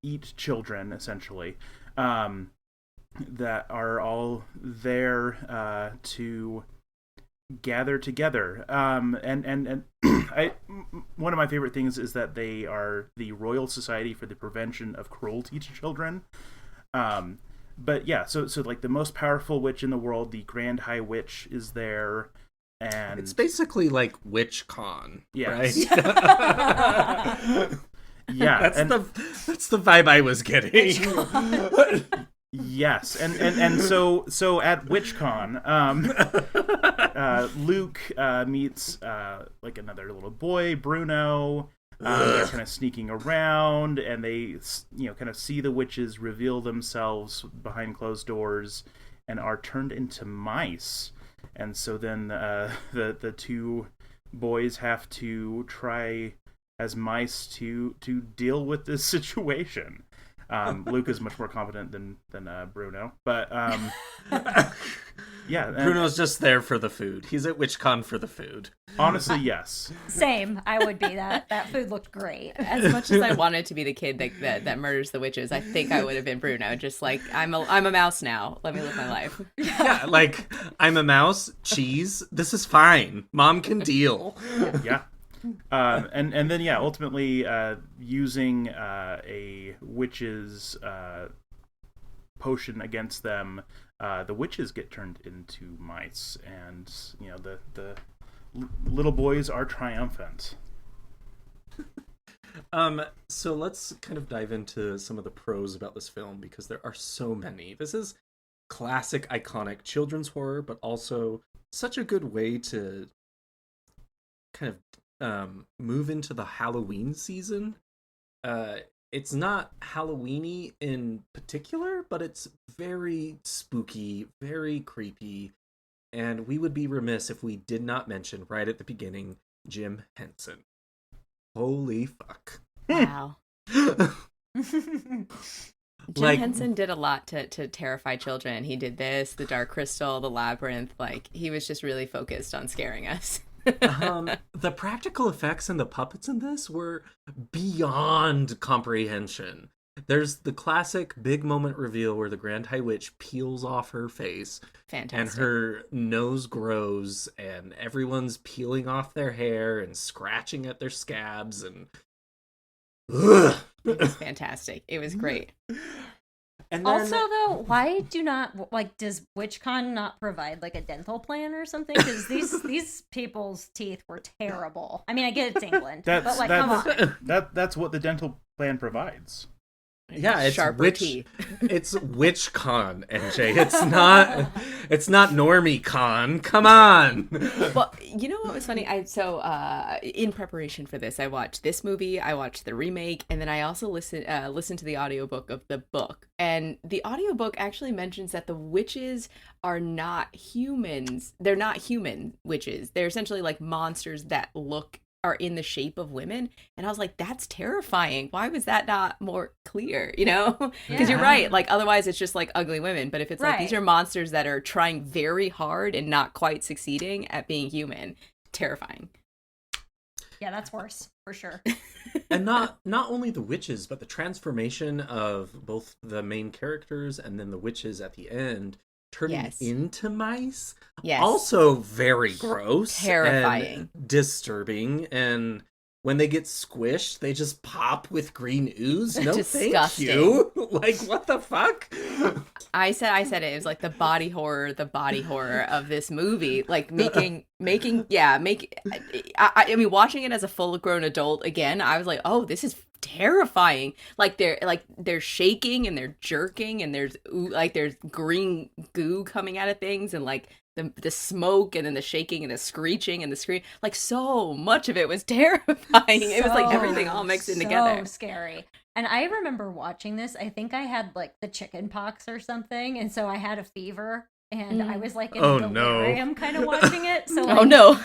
[SPEAKER 2] eat children, essentially, that are all there to gather together. And one of my favorite things is that they are the Royal Society for the Prevention of Cruelty to Children. But yeah, so like the most powerful witch in the world, the Grand High Witch, is there, and
[SPEAKER 3] it's basically like WitchCon,
[SPEAKER 2] yes.
[SPEAKER 3] right?
[SPEAKER 2] Yeah,
[SPEAKER 3] that's the vibe I was getting.
[SPEAKER 2] Yes, and so at WitchCon, Luke meets like another little boy, Bruno. They're kind of sneaking around, and they kind of see the witches reveal themselves behind closed doors, and are turned into mice. And so then the two boys have to try as mice to deal with this situation. Luke is much more competent than Bruno, but yeah,
[SPEAKER 3] Bruno's just there for the food. He's at WitchCon for the food.
[SPEAKER 2] Honestly, yes.
[SPEAKER 4] Same. I would be that. That food looked great.
[SPEAKER 5] As much as I wanted to be the kid that murders the witches, I think I would have been Bruno. Just like I'm a mouse now. Let me live my life.
[SPEAKER 3] Yeah, like I'm a mouse. Cheese. This is fine. Mom can deal.
[SPEAKER 2] Yeah. And then ultimately using a witch's potion against them, the witches get turned into mice, and the little boys are triumphant.
[SPEAKER 3] So let's kind of dive into some of the pros about this film, because there are so many. This is classic, iconic children's horror, but also such a good way to kind of move into the Halloween season. It's not Halloweeny in particular, but it's very spooky, very creepy, and we would be remiss if we did not mention right at the beginning Jim Henson. Holy fuck.
[SPEAKER 5] Wow. Jim Henson did a lot to terrify children. He did this, The Dark Crystal, The Labyrinth. Like, he was just really focused on scaring us.
[SPEAKER 3] The practical effects and the puppets in this were beyond comprehension. There's the classic big moment reveal where the Grand High Witch peels off her face.
[SPEAKER 5] Fantastic.
[SPEAKER 3] And her nose grows, and everyone's peeling off their hair and scratching at their scabs, and
[SPEAKER 5] it was fantastic. It was great.
[SPEAKER 3] And then...
[SPEAKER 4] Also, though, why does WitchCon not provide like a dental plan or something? Because these people's teeth were terrible. I mean, I get it's England, but like, come on.
[SPEAKER 2] That's what the dental plan provides.
[SPEAKER 3] Yeah, it's
[SPEAKER 5] sharper teeth.
[SPEAKER 3] It's WitchCon, NJ. It's not NormieCon. Come on.
[SPEAKER 5] Well, you know what was funny? In preparation for this, I watched this movie, I watched the remake, and then I also listened to the audiobook of the book. And the audiobook actually mentions that the witches are not humans. They're not human witches. They're essentially like monsters that are in the shape of women. And I was like, that's terrifying. Why was that not more clear? Because you're right, like otherwise it's just like ugly women, but if it's like these are monsters that are trying very hard and not quite succeeding at being human, terrifying.
[SPEAKER 4] Yeah, that's worse for sure.
[SPEAKER 3] And not only the witches, but the transformation of both the main characters and then the witches at the end turning into mice.
[SPEAKER 5] Yes.
[SPEAKER 3] Also very gross.
[SPEAKER 5] Terrifying.
[SPEAKER 3] And disturbing. And when they get squished, they just pop with green ooze. No,
[SPEAKER 5] disgusting.
[SPEAKER 3] Thank you. Like, what the fuck?
[SPEAKER 5] I said it. It was like the body horror of this movie. Like I mean, watching it as a full-grown adult again, I was like, oh, this is terrifying. Like they're shaking and they're jerking and there's green goo coming out of things, and like the smoke and then the shaking and the screeching and the scream. Like, so much of it was terrifying. It was like everything all mixed in together.
[SPEAKER 4] So scary. And I remember watching this. I think I had like the chicken pox or something, and so I had a fever, and I was like in a delirium kind of watching it. So like,
[SPEAKER 5] oh no.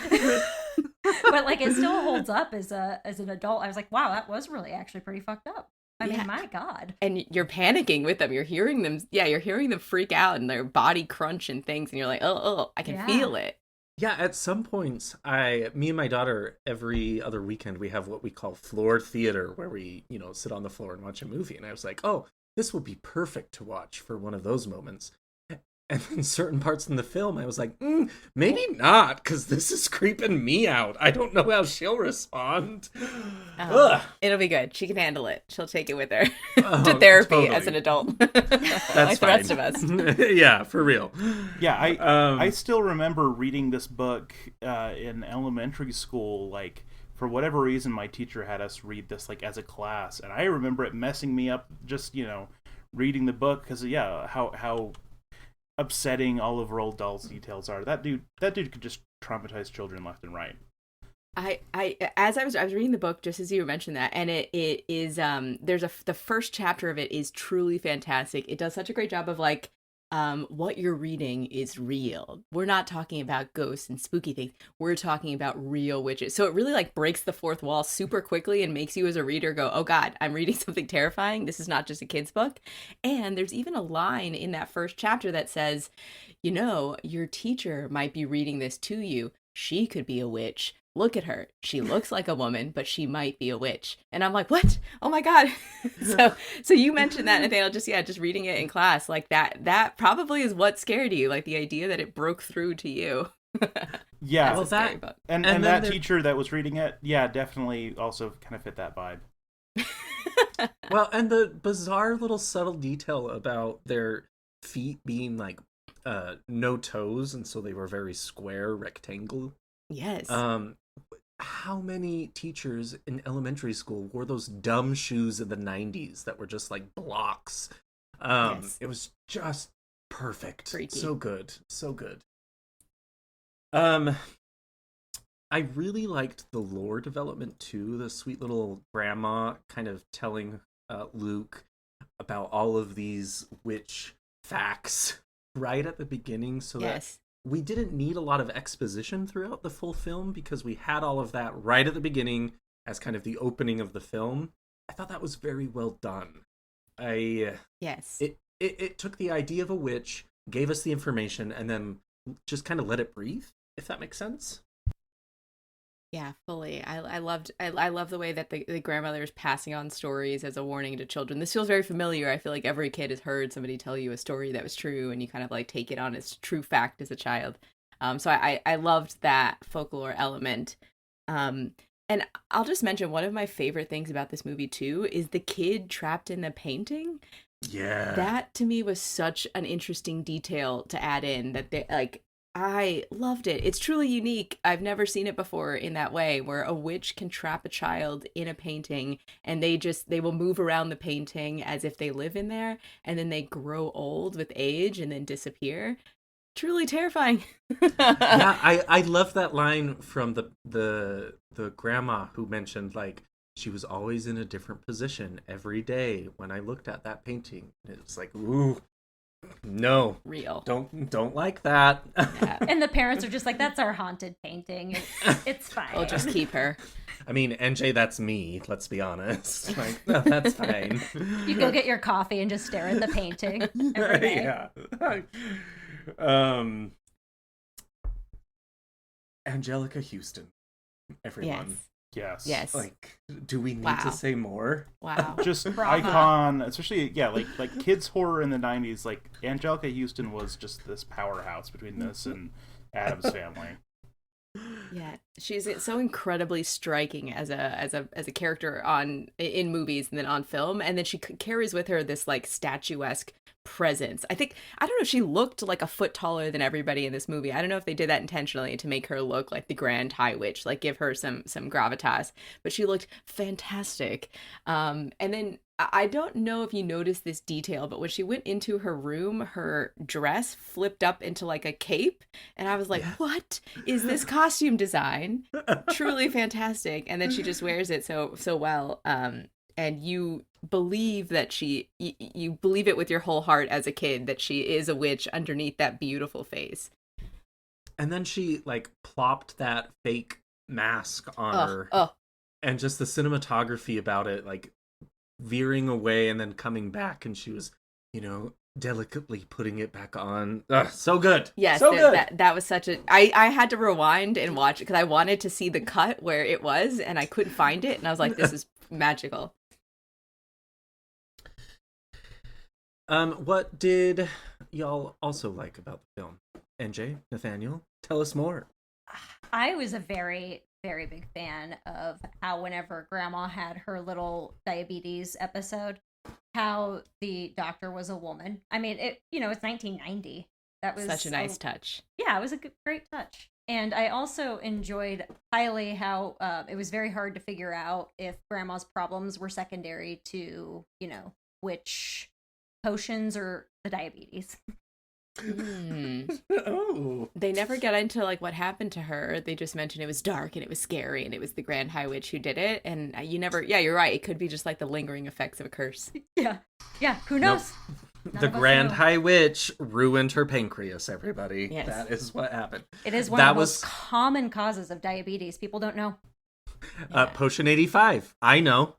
[SPEAKER 4] But like it still holds up as an adult. I was like, wow, that was really actually pretty fucked up. I mean, my God. And
[SPEAKER 5] you're panicking with them. You're hearing them. Yeah, you're hearing them freak out and their body crunch and things. And you're like, oh, I can feel it.
[SPEAKER 3] Yeah, at some points, me and my daughter, every other weekend, we have what we call floor theater, where we, sit on the floor and watch a movie. And I was like, oh, this will be perfect to watch for one of those moments. And then certain parts in the film, I was like, maybe not, because this is creeping me out. I don't know how she'll respond.
[SPEAKER 5] It'll be good. She can handle it. She'll take it with her to therapy as an adult.
[SPEAKER 3] That's
[SPEAKER 5] like the
[SPEAKER 3] fine.
[SPEAKER 5] rest of us.
[SPEAKER 3] Yeah, for real.
[SPEAKER 2] Yeah, I still remember reading this book in elementary school. Like, for whatever reason, my teacher had us read this like as a class, and I remember it messing me up. Just reading the book because how upsetting all of Roald Dahl's details are. That dude could just traumatize children left and right.
[SPEAKER 5] As I was reading the book just as you mentioned that, and it is the first chapter of it is truly fantastic. It does such a great job of like what you're reading is real. We're not talking about ghosts and spooky things. We're talking about real witches. So it really like breaks the fourth wall super quickly and makes you as a reader go, oh God, I'm reading something terrifying. This is not just a kid's book. And there's even a line in that first chapter that says, your teacher might be reading this to you. She could be a witch. Look at her. She looks like a woman, but she might be a witch. And I'm like, what? Oh my God. So you mentioned that, Nathaniel, just reading it in class, like that probably is what scared you, like the idea that it broke through to you.
[SPEAKER 2] Yeah.
[SPEAKER 5] That's a scary book.
[SPEAKER 2] And that teacher that was reading it, yeah, definitely also kind of fit that vibe.
[SPEAKER 3] Well, and the bizarre little subtle detail about their feet being like no toes, and so they were very square, rectangle.
[SPEAKER 5] Yes.
[SPEAKER 3] How many teachers in elementary school wore those dumb shoes in the 90s that were just like blocks?
[SPEAKER 5] Yes.
[SPEAKER 3] It was just perfect.
[SPEAKER 5] Freaky.
[SPEAKER 3] So good. I really liked the lore development too. The sweet little grandma kind of telling Luke about all of these witch facts right at the beginning, so that we didn't need a lot of exposition throughout the full film because we had all of that right at the beginning as kind of the opening of the film. I thought that was very well done. It took the idea of a witch, gave us the information, and then just kind of let it breathe, if that makes sense.
[SPEAKER 5] Yeah, fully. I love the way that the grandmother is passing on stories as a warning to children. This feels very familiar. I feel like every kid has heard somebody tell you a story that was true, and you kind of like take it on as true fact as a child. So I loved that folklore element. And I'll just mention one of my favorite things about this movie too is the kid trapped in the painting.
[SPEAKER 3] Yeah.
[SPEAKER 5] That to me was such an interesting detail to add in, that they like. I loved it. It's truly unique. I've never seen it before in that way, where a witch can trap a child in a painting and they will move around the painting as if they live in there, and then they grow old with age and then disappear. Truly terrifying.
[SPEAKER 3] Yeah, I love that line from the grandma who mentioned like she was always in a different position every day when I looked at that painting. It was like, ooh. No,
[SPEAKER 5] real.
[SPEAKER 3] Don't like that.
[SPEAKER 5] Yeah.
[SPEAKER 4] And the parents are just like, that's our haunted painting. It's fine.
[SPEAKER 5] We'll just keep her.
[SPEAKER 3] I mean, NJ, that's me. Let's be honest. Like, no, that's fine.
[SPEAKER 4] You go get your coffee and just stare at the painting every day.
[SPEAKER 3] Yeah. Angelica Houston. Everyone.
[SPEAKER 2] Yes.
[SPEAKER 3] Like, do we need to say more?
[SPEAKER 5] Wow.
[SPEAKER 2] Just icon, especially like kids horror in the 90s. Like Angelica Houston was just this powerhouse between this and Addams Family.
[SPEAKER 5] Yeah, she's so incredibly striking as a character in movies and then on film, and then she carries with her this like statuesque presence. I don't know, she looked like a foot taller than everybody in this movie. I don't know if they did that intentionally to make her look like the grand high witch, like give her some gravitas, but she looked fantastic. And then I don't know if you noticed this detail, but when she went into her room, her dress flipped up into like a cape. And I was like, what is this costume design? Truly fantastic. And then she just wears it so well. And you believe that you believe it with your whole heart as a kid that she is a witch underneath that beautiful face.
[SPEAKER 3] And then she like plopped that fake mask on her.
[SPEAKER 5] Oh. And
[SPEAKER 3] just the cinematography about it, like veering away and then coming back, and she was, delicately putting it back on. So good.
[SPEAKER 5] Yes,
[SPEAKER 3] so good.
[SPEAKER 5] That was such a... I had to rewind and watch it because I wanted to see the cut where it was, and I couldn't find it, and I was like, this is magical.
[SPEAKER 3] What did y'all also like about the film? NJ, Nathaniel, tell us more.
[SPEAKER 4] I was a very, very big fan of how whenever Grandma had her little diabetes episode, how the doctor was a woman. I mean, it's 1990. That was
[SPEAKER 5] such a nice touch.
[SPEAKER 4] Yeah, it was a great touch. And I also enjoyed highly how it was very hard to figure out if Grandma's problems were secondary to, which potions or the diabetes.
[SPEAKER 3] Oh.
[SPEAKER 5] They never got into like what happened to her. They just mentioned it was dark and it was scary and it was the Grand High Witch who did it. And you're right. It could be just like the lingering effects of a curse.
[SPEAKER 4] Yeah. Who knows?
[SPEAKER 3] Nope. The Grand High Witch ruined her pancreas, everybody.
[SPEAKER 5] Yes.
[SPEAKER 3] That is what happened.
[SPEAKER 4] It is one of the most common causes of diabetes. People don't know.
[SPEAKER 3] Potion 85. I know.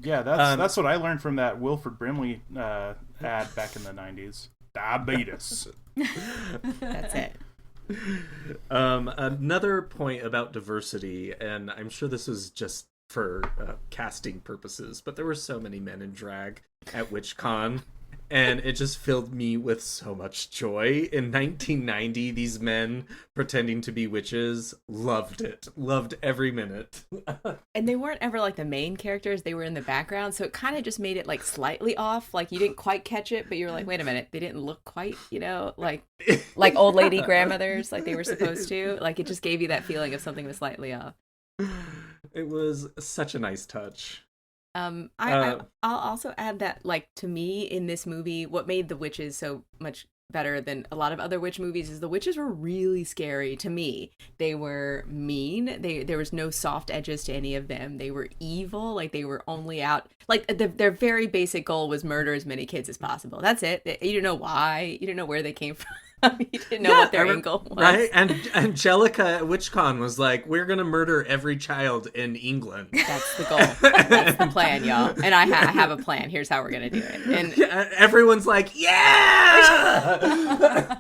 [SPEAKER 2] Yeah, that's what I learned from that Wilford Brimley ad back in the 90s. Diabetes.
[SPEAKER 5] That's it.
[SPEAKER 3] Another point about diversity, and I'm sure this was just for casting purposes, but there were so many men in drag at WitchCon, and it just filled me with so much joy. In 1990, these men pretending to be witches loved every minute.
[SPEAKER 5] And they weren't ever like the main characters, they were in the background, so it kind of just made it like slightly off. Like you didn't quite catch it, but you were like, wait a minute, they didn't look quite, like old lady grandmothers like they were supposed to. Like it just gave you that feeling of something was slightly off.
[SPEAKER 3] It was such a nice touch.
[SPEAKER 5] I'll also add that, like, to me in this movie, what made the witches so much better than a lot of other witch movies is the witches were really scary to me. They were mean. There was no soft edges to any of them. They were evil. Like they were only out. Like their very basic goal was murder as many kids as possible. That's it. You didn't know why. You didn't know where they came from. You didn't know what their angle was.
[SPEAKER 3] Right? And Angelica at WitchCon was like, we're going to murder every child in England.
[SPEAKER 5] That's the goal. That's the plan, y'all. And I have a plan. Here's how we're going to do it. And
[SPEAKER 3] everyone's like, yeah!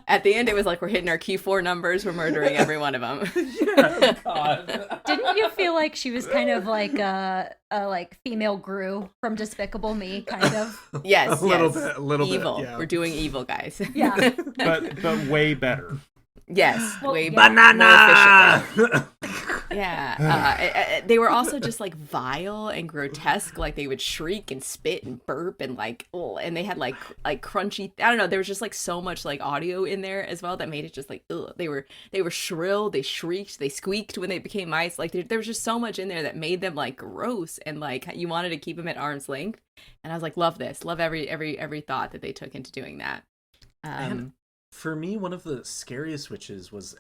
[SPEAKER 5] At the end, it was like, we're hitting our Q4 numbers. We're murdering every one of them.
[SPEAKER 3] Yeah, God.
[SPEAKER 4] Didn't you feel like she was kind of like a female Gru from Despicable Me, kind of?
[SPEAKER 5] Yes,
[SPEAKER 3] a little bit.
[SPEAKER 5] Evil.
[SPEAKER 3] Yeah.
[SPEAKER 5] We're doing evil, guys.
[SPEAKER 4] Yeah.
[SPEAKER 2] But way better.
[SPEAKER 5] Yes, way
[SPEAKER 3] banana.
[SPEAKER 5] More efficient. Yeah, they were also just like vile and grotesque. Like they would shriek and spit and burp and and they had like crunchy. I don't know. There was just like so much like audio in there as well that made it just like they were shrill. They shrieked. They squeaked when they became mice. Like there was just so much in there that made them like gross and like you wanted to keep them at arm's length. And I was like, love this. Love every thought that they took into doing that.
[SPEAKER 3] And for me, one of the scariest witches was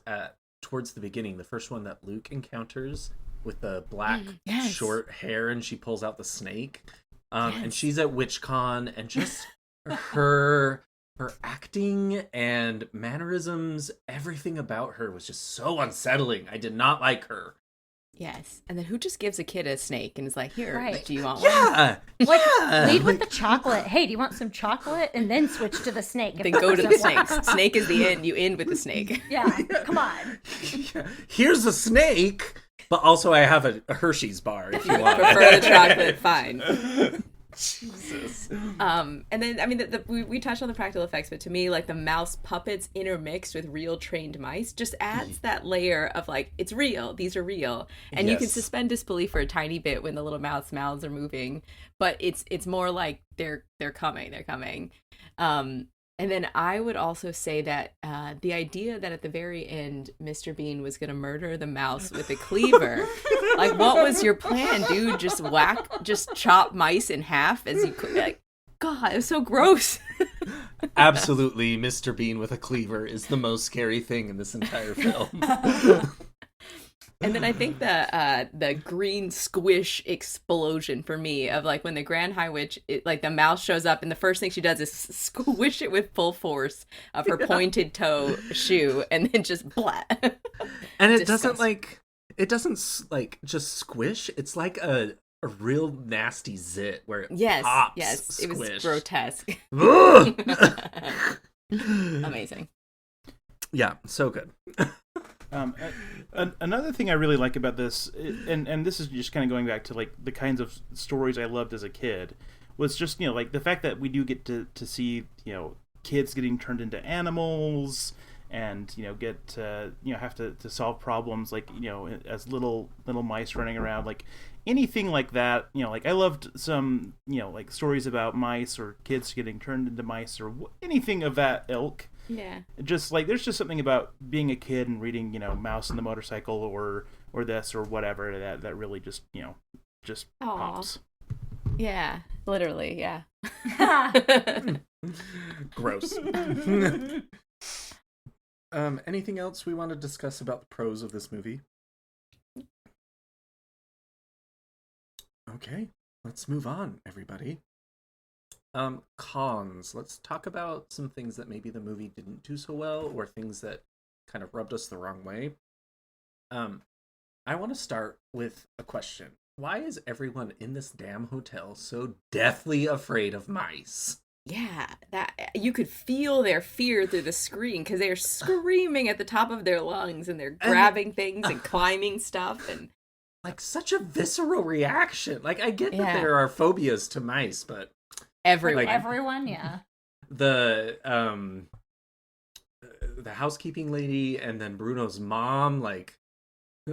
[SPEAKER 3] towards the beginning, the first one that Luke encounters with the black short hair, and she pulls out the snake. And she's at WitchCon, and just her acting and mannerisms, everything about her was just so unsettling. I did not like her.
[SPEAKER 5] Yes. And then who just gives a kid a snake and is like, here,
[SPEAKER 4] right.
[SPEAKER 5] Do you want
[SPEAKER 3] one?
[SPEAKER 4] Lead with the chocolate. Hey, do you want some chocolate? And then switch to the snake.
[SPEAKER 5] Then go to the snakes. Snake is the end. You end with the snake.
[SPEAKER 4] Yeah, come on.
[SPEAKER 3] Here's a snake, but also I have a Hershey's bar if you want.
[SPEAKER 5] Prefer the chocolate, fine.
[SPEAKER 3] Jesus.
[SPEAKER 5] And then, I mean, we touched on the practical effects, but to me, like the mouse puppets intermixed with real trained mice just adds that layer of like, it's real. These are real. And you can suspend disbelief for a tiny bit when the little mouse mouths are moving, but it's more like they're coming. And then I would also say that the idea that at the very end, Mr. Bean was going to murder the mouse with a cleaver. Like, what was your plan, dude? Just chop mice in half as you could. Like, God, it was so gross.
[SPEAKER 3] Absolutely, Mr. Bean with a cleaver is the most scary thing in this entire film.
[SPEAKER 5] And then I think the green squish explosion for me of like when the Grand High Witch, like the mouse shows up and the first thing she does is squish it with full force of her pointed toe shoe and then just blah.
[SPEAKER 3] And it doesn't just squish. It's like a real nasty zit where it pops.
[SPEAKER 5] Yes,
[SPEAKER 3] squish.
[SPEAKER 5] It was grotesque. Amazing.
[SPEAKER 3] Yeah, so good.
[SPEAKER 2] Another thing I really like about this, and this is just kind of going back to like the kinds of stories I loved as a kid, was just, like the fact that we do get to see, kids getting turned into animals, and get to have to solve problems, like as little mice running around, like anything like that. Like I loved some like stories about mice or kids getting turned into mice or anything of that ilk.
[SPEAKER 5] Yeah,
[SPEAKER 2] just like there's just something about being a kid and reading Mouse and the Motorcycle or this or whatever that really just just pops.
[SPEAKER 5] Yeah, literally, yeah.
[SPEAKER 3] Gross. Anything else we want to discuss about the pros of this movie? Okay, let's move on, everybody. Cons. Let's talk about some things that maybe the movie didn't do so well, or things that kind of rubbed us the wrong way. I want to start with a question. Why is everyone in this damn hotel so deathly afraid of mice?
[SPEAKER 5] Yeah, that you could feel their fear through the screen because they're screaming at the top of their lungs and they're grabbing things and climbing stuff and
[SPEAKER 3] like such a visceral reaction. Like I get that there are phobias to mice, but
[SPEAKER 4] everyone, yeah.
[SPEAKER 3] The housekeeping lady and then Bruno's mom, like,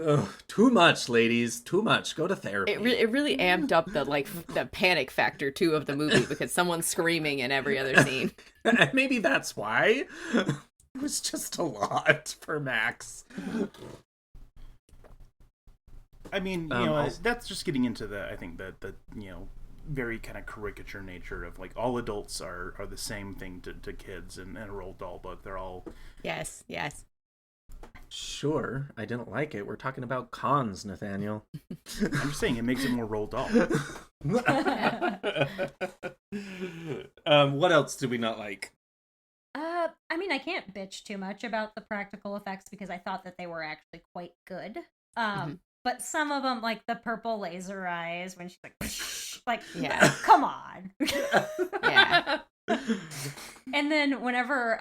[SPEAKER 3] ugh, too much, ladies, too much. Go to therapy.
[SPEAKER 5] It really amped up the panic factor too of the movie because someone's screaming in every other scene.
[SPEAKER 3] And maybe that's why it was just a lot for Max.
[SPEAKER 2] I mean, that's just getting into I think the very kind of caricature nature of like all adults are the same thing to kids in a Roald Dahl book. They're all
[SPEAKER 5] yes.
[SPEAKER 3] Sure, I didn't like it. We're talking about cons, Nathaniel.
[SPEAKER 2] I'm just saying it makes it more Roald Dahl.
[SPEAKER 3] What else did we not like?
[SPEAKER 4] I mean, I can't bitch too much about the practical effects because I thought that they were actually quite good. But some of them, like the purple laser eyes, when she's like, come on.
[SPEAKER 5] Yeah.
[SPEAKER 4] And then whenever,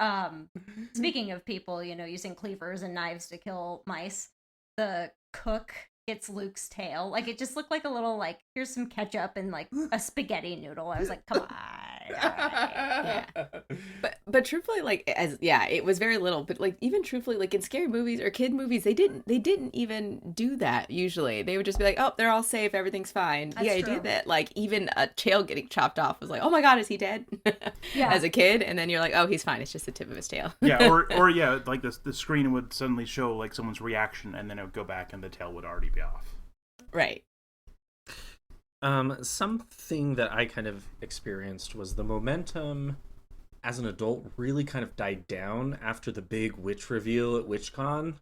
[SPEAKER 4] speaking of people, using cleavers and knives to kill mice, the cook gets Luke's tail. Like, it just looked like a little, like, here's some ketchup and, like, a spaghetti noodle. I was like, come on.
[SPEAKER 5] Yeah. But truthfully, like, it was very little. But, like, even truthfully, like, in scary movies or kid movies, they didn't even do that, usually. They would just be like, oh, they're all safe, everything's fine.
[SPEAKER 4] That's
[SPEAKER 5] the idea
[SPEAKER 4] true.
[SPEAKER 5] That, like, even a tail getting chopped off was like, oh my god, is he dead? As a kid, and then you're like, oh, he's fine, it's just the tip of his tail.
[SPEAKER 2] Like the screen would suddenly show, like, someone's reaction, and then it would go back, and the tail would already be off.
[SPEAKER 5] Right.
[SPEAKER 3] Something that I kind of experienced was the momentum as an adult really kind of died down after the big witch reveal at WitchCon,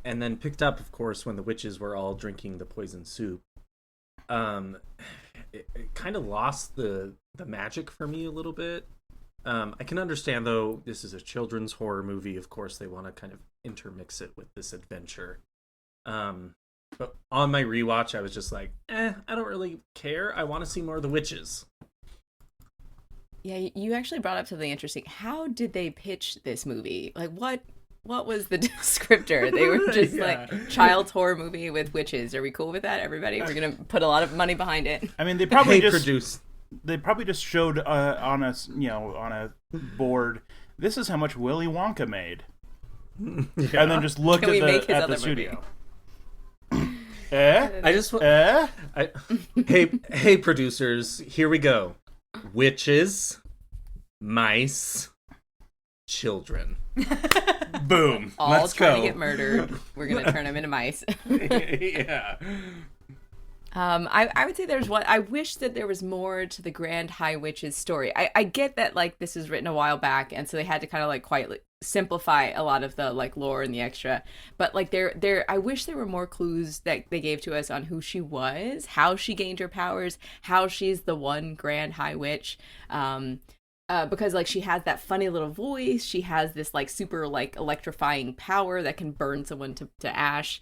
[SPEAKER 3] and then picked up, of course, when the witches were all drinking the poison soup. It kind of lost the magic for me a little bit. I can understand, though, this is a children's horror movie. Of course, they want to kind of intermix it with this adventure. But on my rewatch, I was just like, I don't really care. I want to see more of the witches.
[SPEAKER 5] Yeah, you actually brought up something interesting. How did they pitch this movie? Like, what was the descriptor? They were just like, child's horror movie with witches. Are we cool with that, everybody? We're going to put a lot of money behind it.
[SPEAKER 2] I mean, they probably just showed on a board, this is how much Willy Wonka made. Yeah. And then just looked at the studio.
[SPEAKER 3] Hey, producers, here we go. Witches, mice, children. Boom.
[SPEAKER 5] All
[SPEAKER 3] Let's
[SPEAKER 5] trying
[SPEAKER 3] go.
[SPEAKER 5] to get murdered. We're going to turn them into mice.
[SPEAKER 3] Yeah.
[SPEAKER 5] I would say I wish that there was more to the Grand High Witch's story. I get that, like, this was written a while back, and so they had to kind of, like, quietly simplify a lot of the, like, lore and the extra. But, like, I wish there were more clues that they gave to us on who she was, how she gained her powers, how she's the one Grand High Witch. Because, like, she has that funny little voice. She has this, like, super, like, electrifying power that can burn someone to ash.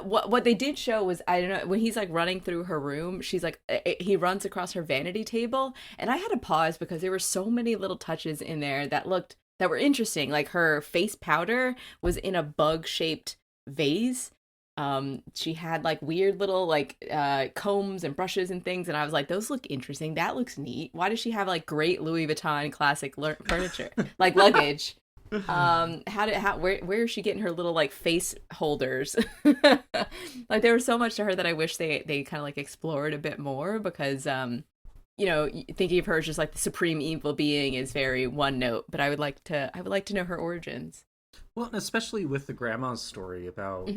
[SPEAKER 5] What they did show was, I don't know, when he's, like, running through her room, she's, like, he runs across her vanity table. And I had to pause because there were so many little touches in there that were interesting. Like, her face powder was in a bug-shaped vase. She had like weird little like combs and brushes and things, and I was like, those look interesting. That looks neat. Why does she have like great Louis Vuitton classic furniture, like luggage? Where is she getting her little like face holders? Like there was so much to her that I wish they kind of like explored a bit more, because thinking of her as just like the supreme evil being is very one note, but I would like to know her origins.
[SPEAKER 3] Well, and especially with the grandma's story about,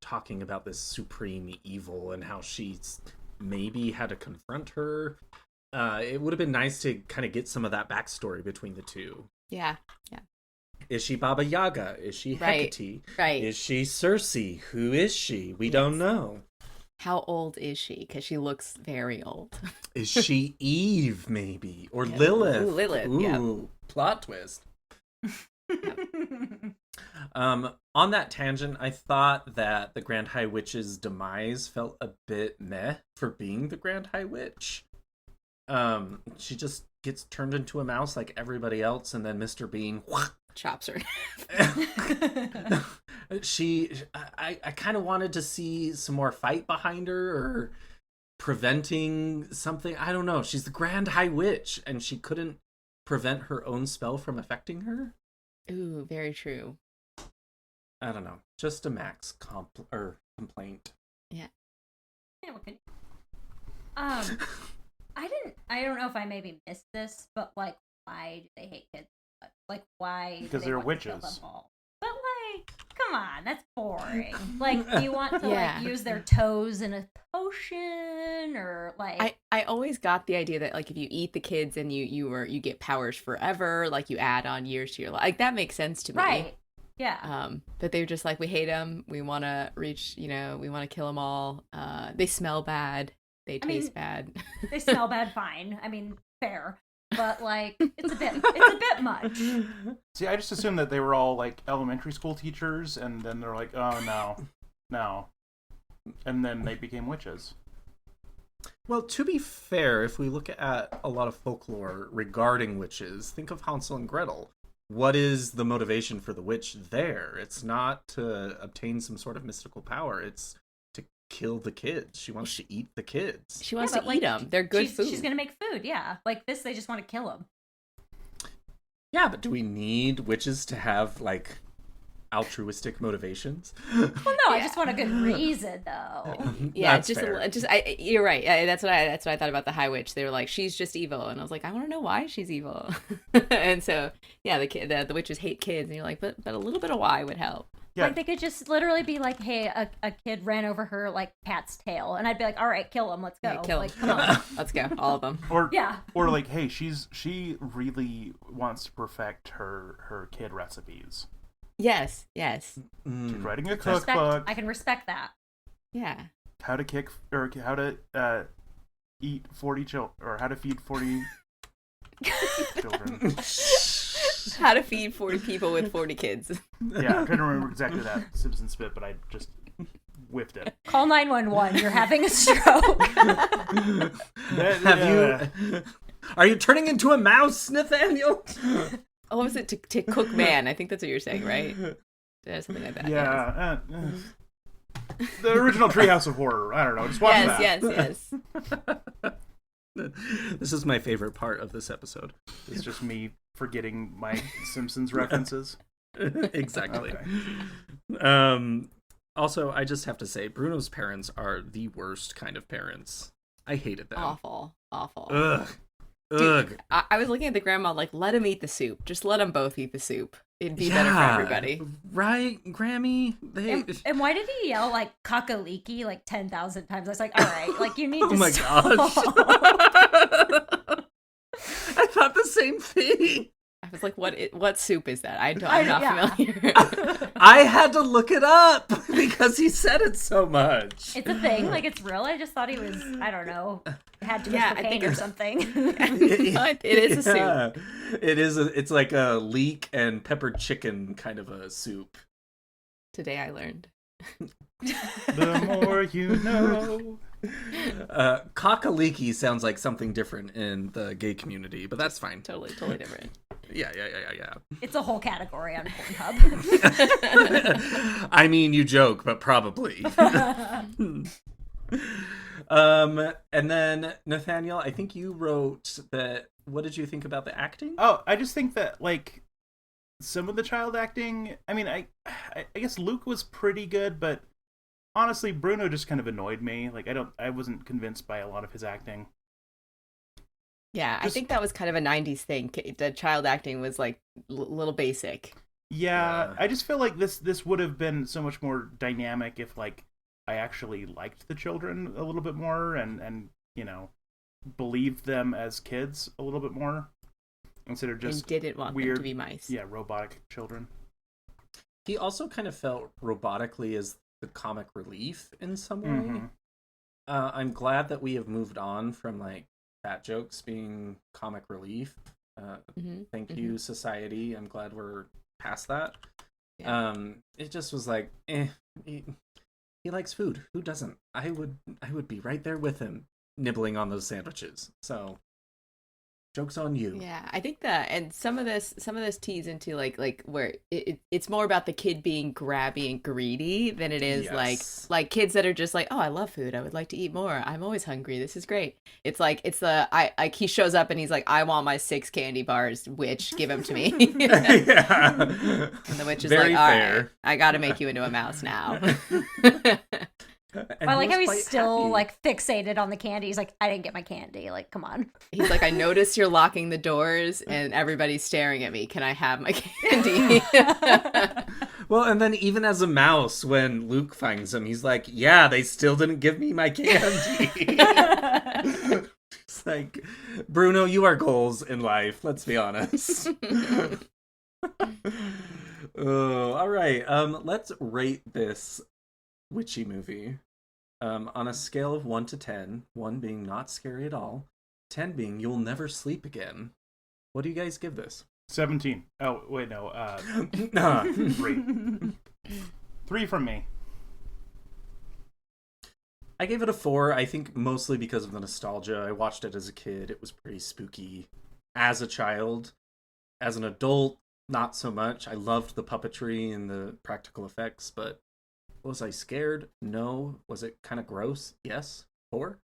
[SPEAKER 3] talking about this supreme evil and how she's maybe had to confront her. It would have been nice to kind of get some of that backstory between the two.
[SPEAKER 5] Yeah.
[SPEAKER 3] Is she Baba Yaga? Is she Hecate?
[SPEAKER 5] Right.
[SPEAKER 3] Is she Cersei? Who is she? We don't know.
[SPEAKER 5] How old is she? Because she looks very old.
[SPEAKER 3] Is she Eve, maybe? Or Lilith?
[SPEAKER 5] Ooh, Lilith,
[SPEAKER 3] Ooh, plot twist. On that tangent, I thought that the Grand High Witch's demise felt a bit meh for being the Grand High Witch. She just gets turned into a mouse like everybody else, and then Mr. Bean
[SPEAKER 5] chops her.
[SPEAKER 3] I kind of wanted to see some more fight behind her, or preventing something. I don't know. She's the Grand High Witch, and she couldn't prevent her own spell from affecting her.
[SPEAKER 5] Ooh, very true.
[SPEAKER 3] I don't know. Just a max complaint.
[SPEAKER 5] Yeah.
[SPEAKER 4] I don't know if I maybe missed this, but like, why do they hate kids? Like, why?
[SPEAKER 2] Because they're witches.
[SPEAKER 4] But like, come on, that's boring. Like, do you want to like use their toes in a potion, or like?
[SPEAKER 5] I always got the idea that like if you eat the kids and you get powers forever, like you add on years to your life. Like that makes sense to me.
[SPEAKER 4] Right. Yeah.
[SPEAKER 5] But they were just like, we hate them. We want to reach. We want to kill them all. They smell bad. They taste bad.
[SPEAKER 4] They smell bad. Fine. I mean, fair. But like, it's a bit much.
[SPEAKER 2] See, I just assumed that they were all like elementary school teachers, and then they're like, oh no, and then they became witches.
[SPEAKER 3] Well, to be fair, if we look at a lot of folklore regarding witches, think of Hansel and Gretel. What is the motivation for the witch there? It's not to obtain some sort of mystical power. It's to kill the kids. She wants to eat the kids.
[SPEAKER 5] She wants to eat them. They're good food.
[SPEAKER 4] She's going to make food, yeah. Like this, they just want to kill them.
[SPEAKER 3] Yeah, but do we need witches to have, like, altruistic motivations?
[SPEAKER 4] Well, no, I just want a good reason, though.
[SPEAKER 5] Yeah, you're right. That's what I thought about the High Witch. They were like, she's just evil, and I was like, I want to know why she's evil. And so, yeah, the witches hate kids, and you're like, but a little bit of why would help.
[SPEAKER 2] Yeah.
[SPEAKER 4] Like, they could just literally be like, hey, a kid ran over her, like, cat's tail. And I'd be like, all right, kill him. Let's go.
[SPEAKER 5] Yeah, kill him.
[SPEAKER 4] Like, come on.
[SPEAKER 5] Let's go. All of them.
[SPEAKER 2] Or like, hey, she really wants to perfect her kid recipes.
[SPEAKER 5] Yes.
[SPEAKER 2] She's writing a cookbook.
[SPEAKER 4] I can respect that.
[SPEAKER 5] Yeah.
[SPEAKER 2] How to eat 40 children, or how to feed 40 children.
[SPEAKER 5] How to feed 40 people with 40 kids.
[SPEAKER 2] Yeah, I'm trying to remember exactly that Simpson spit, but I just whiffed it.
[SPEAKER 4] Call 911. You're having a stroke.
[SPEAKER 3] Are you turning into a mouse, Nathaniel?
[SPEAKER 5] Oh, what was it? To cook man. I think that's what you're saying, right? Yeah, something like that.
[SPEAKER 2] Yeah. The original Treehouse of Horror. I don't know. Just watch that.
[SPEAKER 5] Yes.
[SPEAKER 3] This is my favorite part of this episode.
[SPEAKER 2] It's just me forgetting my Simpsons references.
[SPEAKER 3] Exactly.
[SPEAKER 2] Okay.
[SPEAKER 3] Also, I just have to say, Bruno's parents are the worst kind of parents. I hated them.
[SPEAKER 5] Awful.
[SPEAKER 3] Ugh.
[SPEAKER 5] Dude, I was looking at the grandma like, let him eat the soup. Just let them both eat the soup. It'd be better for everybody.
[SPEAKER 3] Right, Grammy?
[SPEAKER 4] And why did he yell like cockaliki like 10,000 times? I was like, all right, like you need to
[SPEAKER 3] Oh my
[SPEAKER 4] stop.
[SPEAKER 3] gosh. I thought the same thing.
[SPEAKER 5] I was like, what soup is that? I'm not familiar.
[SPEAKER 3] I had to look it up because he said it so much.
[SPEAKER 4] It's a thing, like it's real. I just thought he was, I don't know, had too much cocaine or something.
[SPEAKER 5] It is a soup.
[SPEAKER 3] It is. It's like a leek and peppered chicken kind of a soup.
[SPEAKER 5] Today I learned.
[SPEAKER 2] The more you know.
[SPEAKER 3] Cockaliki sounds like something different in the gay community, but that's fine.
[SPEAKER 5] Totally different.
[SPEAKER 3] Yeah.
[SPEAKER 4] It's a whole category on Pornhub.
[SPEAKER 3] I mean, you joke, but probably. And then Nathaniel, I think you wrote that. What did you think about the acting?
[SPEAKER 2] Oh, I just think that like some of the child acting. I mean, I guess Luke was pretty good, but honestly, Bruno just kind of annoyed me. Like I wasn't convinced by a lot of his acting.
[SPEAKER 5] Yeah, I think that was kind of a 90s thing. The child acting was like a little basic.
[SPEAKER 2] Yeah, I just feel like this would have been so much more dynamic if like I actually liked the children a little bit more and believed them as kids a little bit more instead of just
[SPEAKER 5] and didn't want
[SPEAKER 2] weird,
[SPEAKER 5] them to be mice.
[SPEAKER 2] Yeah, robotic children.
[SPEAKER 3] He also kind of felt robotically as the comic relief in some way.
[SPEAKER 2] Mm-hmm.
[SPEAKER 3] I'm glad that we have moved on from like fat jokes being comic relief. Thank you, society. I'm glad we're past that. Yeah. It just was like, he likes food. Who doesn't? I would be right there with him, nibbling on those sandwiches. So, joke's on you.
[SPEAKER 5] Yeah, I think that, and some of this tees into like where it's more about the kid being grabby and greedy than it is like kids that are just like, oh, I love food, I would like to eat more, I'm always hungry, this is great. It's he shows up and he's like, I want my 6 candy bars, witch, give them to me.
[SPEAKER 3] Yeah.
[SPEAKER 5] And the witch is
[SPEAKER 3] Very
[SPEAKER 5] like, all
[SPEAKER 3] fair.
[SPEAKER 5] right, I gotta make you into a mouse now.
[SPEAKER 4] I like how he's still like fixated on the candy. He's like, I didn't get my candy. Like, come on.
[SPEAKER 5] He's like, I notice you're locking the doors and everybody's staring at me. Can I have my candy?
[SPEAKER 3] Well, and then even as a mouse, when Luke finds him, he's like, yeah, they still didn't give me my candy. It's like, Bruno, you are goals in life. Let's be honest. All right. Let's rate this witchy movie. On a scale of 1 to 10, 1 being not scary at all, 10 being you'll never sleep again. What do you guys give this?
[SPEAKER 2] 17. Oh, wait, no. 3. 3 from me.
[SPEAKER 3] I gave it a 4, I think mostly because of the nostalgia. I watched it as a kid. It was pretty spooky as a child. As an adult, not so much. I loved the puppetry and the practical effects, but was I scared? No. Was it kind of gross? Yes. 4?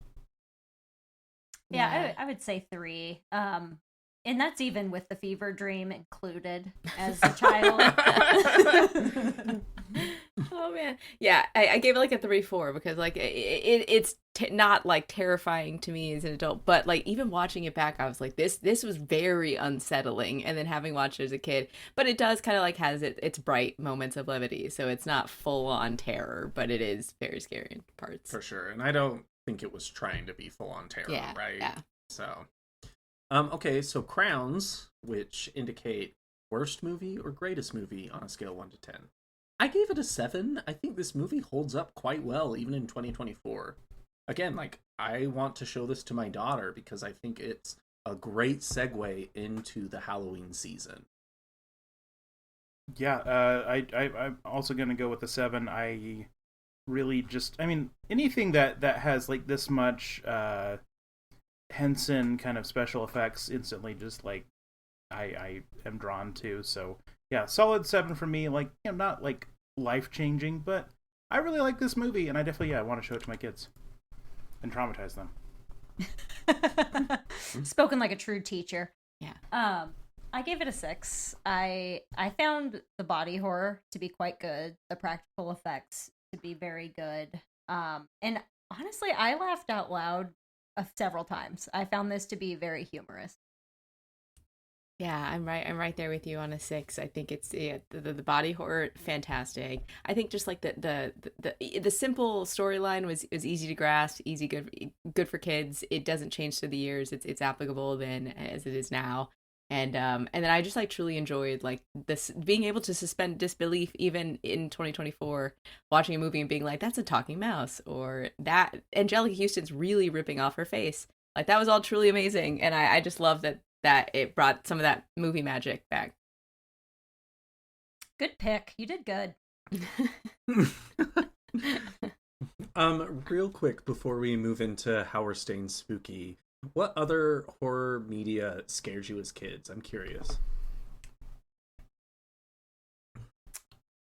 [SPEAKER 4] Yeah, I would say 3. And that's even with the fever dream included as a child.
[SPEAKER 5] Oh man, yeah, I gave it like a 3-4 because like it's not like terrifying to me as an adult, but like even watching it back, I was like, this was very unsettling. And then having watched it as a kid, but it does kind of like has its bright moments of levity, so it's not full on terror, but it is very scary in parts
[SPEAKER 3] for sure. And I don't think it was trying to be full on terror, right?
[SPEAKER 5] Yeah.
[SPEAKER 3] So, okay, so crowns, which indicate worst movie or greatest movie on a scale 1 to 10. I gave it a 7. I think this movie holds up quite well, even in 2024. Again, like, I want to show this to my daughter because I think it's a great segue into the Halloween season.
[SPEAKER 2] Yeah, I'm also going to go with a 7. I really anything that has, like, this much Henson kind of special effects instantly just, like, I am drawn to, so... Yeah, solid 7 for me. Like, not like life-changing, but I really like this movie, and I definitely want to show it to my kids and traumatize them.
[SPEAKER 4] Spoken like a true teacher.
[SPEAKER 5] Yeah.
[SPEAKER 4] I gave it a 6. I found the body horror to be quite good, the practical effects to be very good, and honestly, I laughed out loud several times. I found this to be very humorous.
[SPEAKER 5] Yeah, I'm right there with you on a 6. I think it's the body horror, fantastic. I think just like the simple storyline was easy to grasp, good for kids. It doesn't change through the years. It's applicable then as it is now. And then I just like truly enjoyed like this, being able to suspend disbelief even in 2024, watching a movie and being like, that's a talking mouse, or that Angelica Houston's really ripping off her face. Like that was all truly amazing, and I just love that it brought some of that movie magic back.
[SPEAKER 4] Good pick. You did good.
[SPEAKER 3] Real quick before we move into how we're staying spooky, what other horror media scared you as kids? I'm curious.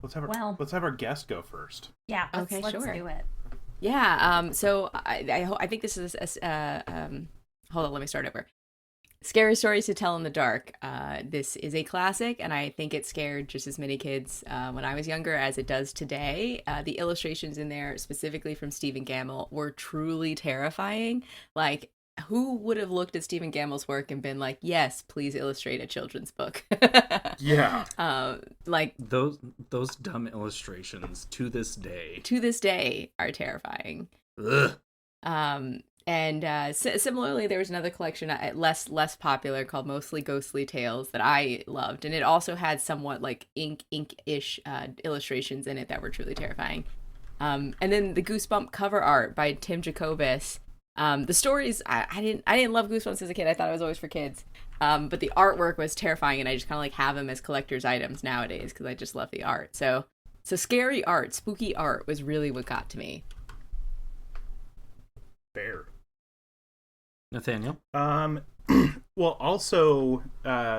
[SPEAKER 2] let's have our guest go first.
[SPEAKER 4] Yeah. Let's
[SPEAKER 5] sure.
[SPEAKER 4] do it.
[SPEAKER 5] Yeah. So I think this is hold on, let me start over. Scary Stories to Tell in the Dark. This is a classic, and I think it scared just as many kids when I was younger as it does today. The illustrations in there, specifically from Stephen Gamble, were truly terrifying. Like, who would have looked at Stephen Gamble's work and been like, yes, please illustrate a children's book?
[SPEAKER 2] Yeah.
[SPEAKER 5] Like
[SPEAKER 3] those dumb illustrations to this day
[SPEAKER 5] are terrifying.
[SPEAKER 3] Ugh.
[SPEAKER 5] And similarly, there was another collection less popular called Mostly Ghastly Tales that I loved, and it also had somewhat like ink-ish illustrations in it that were truly terrifying. And then the Goosebump cover art by Tim Jacobus. The stories, I didn't love Goosebumps as a kid. I thought it was always for kids. But the artwork was terrifying, and I just kind of like have them as collector's items nowadays because I just love the art. So scary art, spooky art was really what got to me.
[SPEAKER 2] Fair.
[SPEAKER 3] Nathaniel?
[SPEAKER 2] Well, also,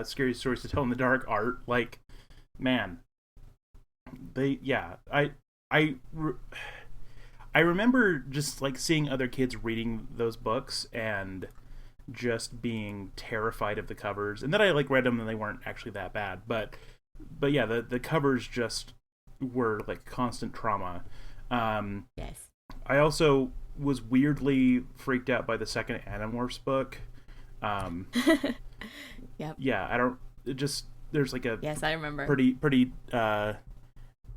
[SPEAKER 2] Scary Stories to Tell in the Dark art, like, man, I remember just, like, seeing other kids reading those books and just being terrified of the covers, and then I, like, read them and they weren't actually that bad, but yeah, the covers just were, like, constant trauma.
[SPEAKER 5] Yes.
[SPEAKER 2] I also was weirdly freaked out by the second Animorphs book.
[SPEAKER 5] Yep.
[SPEAKER 2] Yeah, there's like a
[SPEAKER 5] yes, I remember
[SPEAKER 2] pretty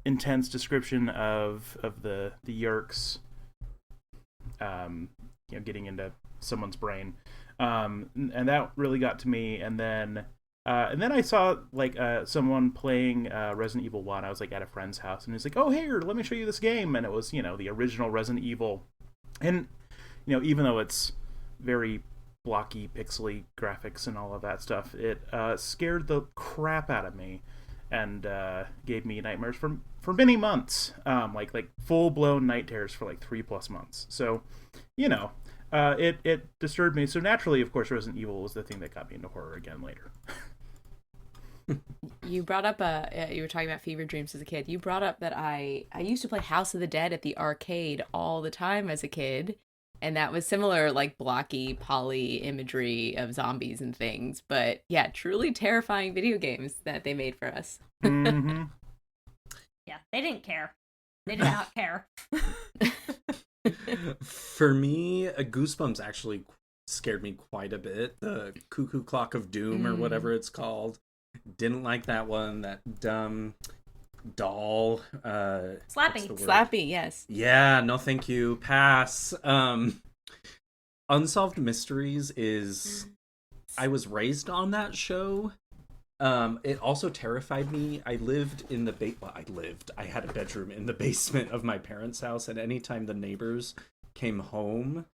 [SPEAKER 2] intense description of the Yeerks, getting into someone's brain, and that really got to me. And then I saw like someone playing Resident Evil 1. I was like at a friend's house, and he's like, "Oh, here, let me show you this game." And it was the original Resident Evil. And, even though it's very blocky, pixely graphics and all of that stuff, it scared the crap out of me and gave me nightmares for many months, like full-blown night terrors for like 3+ months. So, it disturbed me. So naturally, of course, Resident Evil was the thing that got me into horror again later.
[SPEAKER 5] You brought up you were talking about fever dreams as a kid. You brought up that I used to play House of the Dead at the arcade all the time as a kid, and that was similar, like blocky poly imagery of zombies and things, but yeah, truly terrifying video games that they made for us.
[SPEAKER 2] Mm-hmm.
[SPEAKER 4] Yeah, they didn't care. They did not care.
[SPEAKER 3] For me, Goosebumps actually scared me quite a bit. The Cuckoo Clock of Doom or whatever it's called. Didn't like that one. That dumb doll.
[SPEAKER 5] Slappy, yes.
[SPEAKER 3] Yeah, no thank you. Pass. Unsolved Mysteries is... I was raised on that show. It also terrified me. I lived in the I had a bedroom in the basement of my parents' house, and anytime the neighbors came home,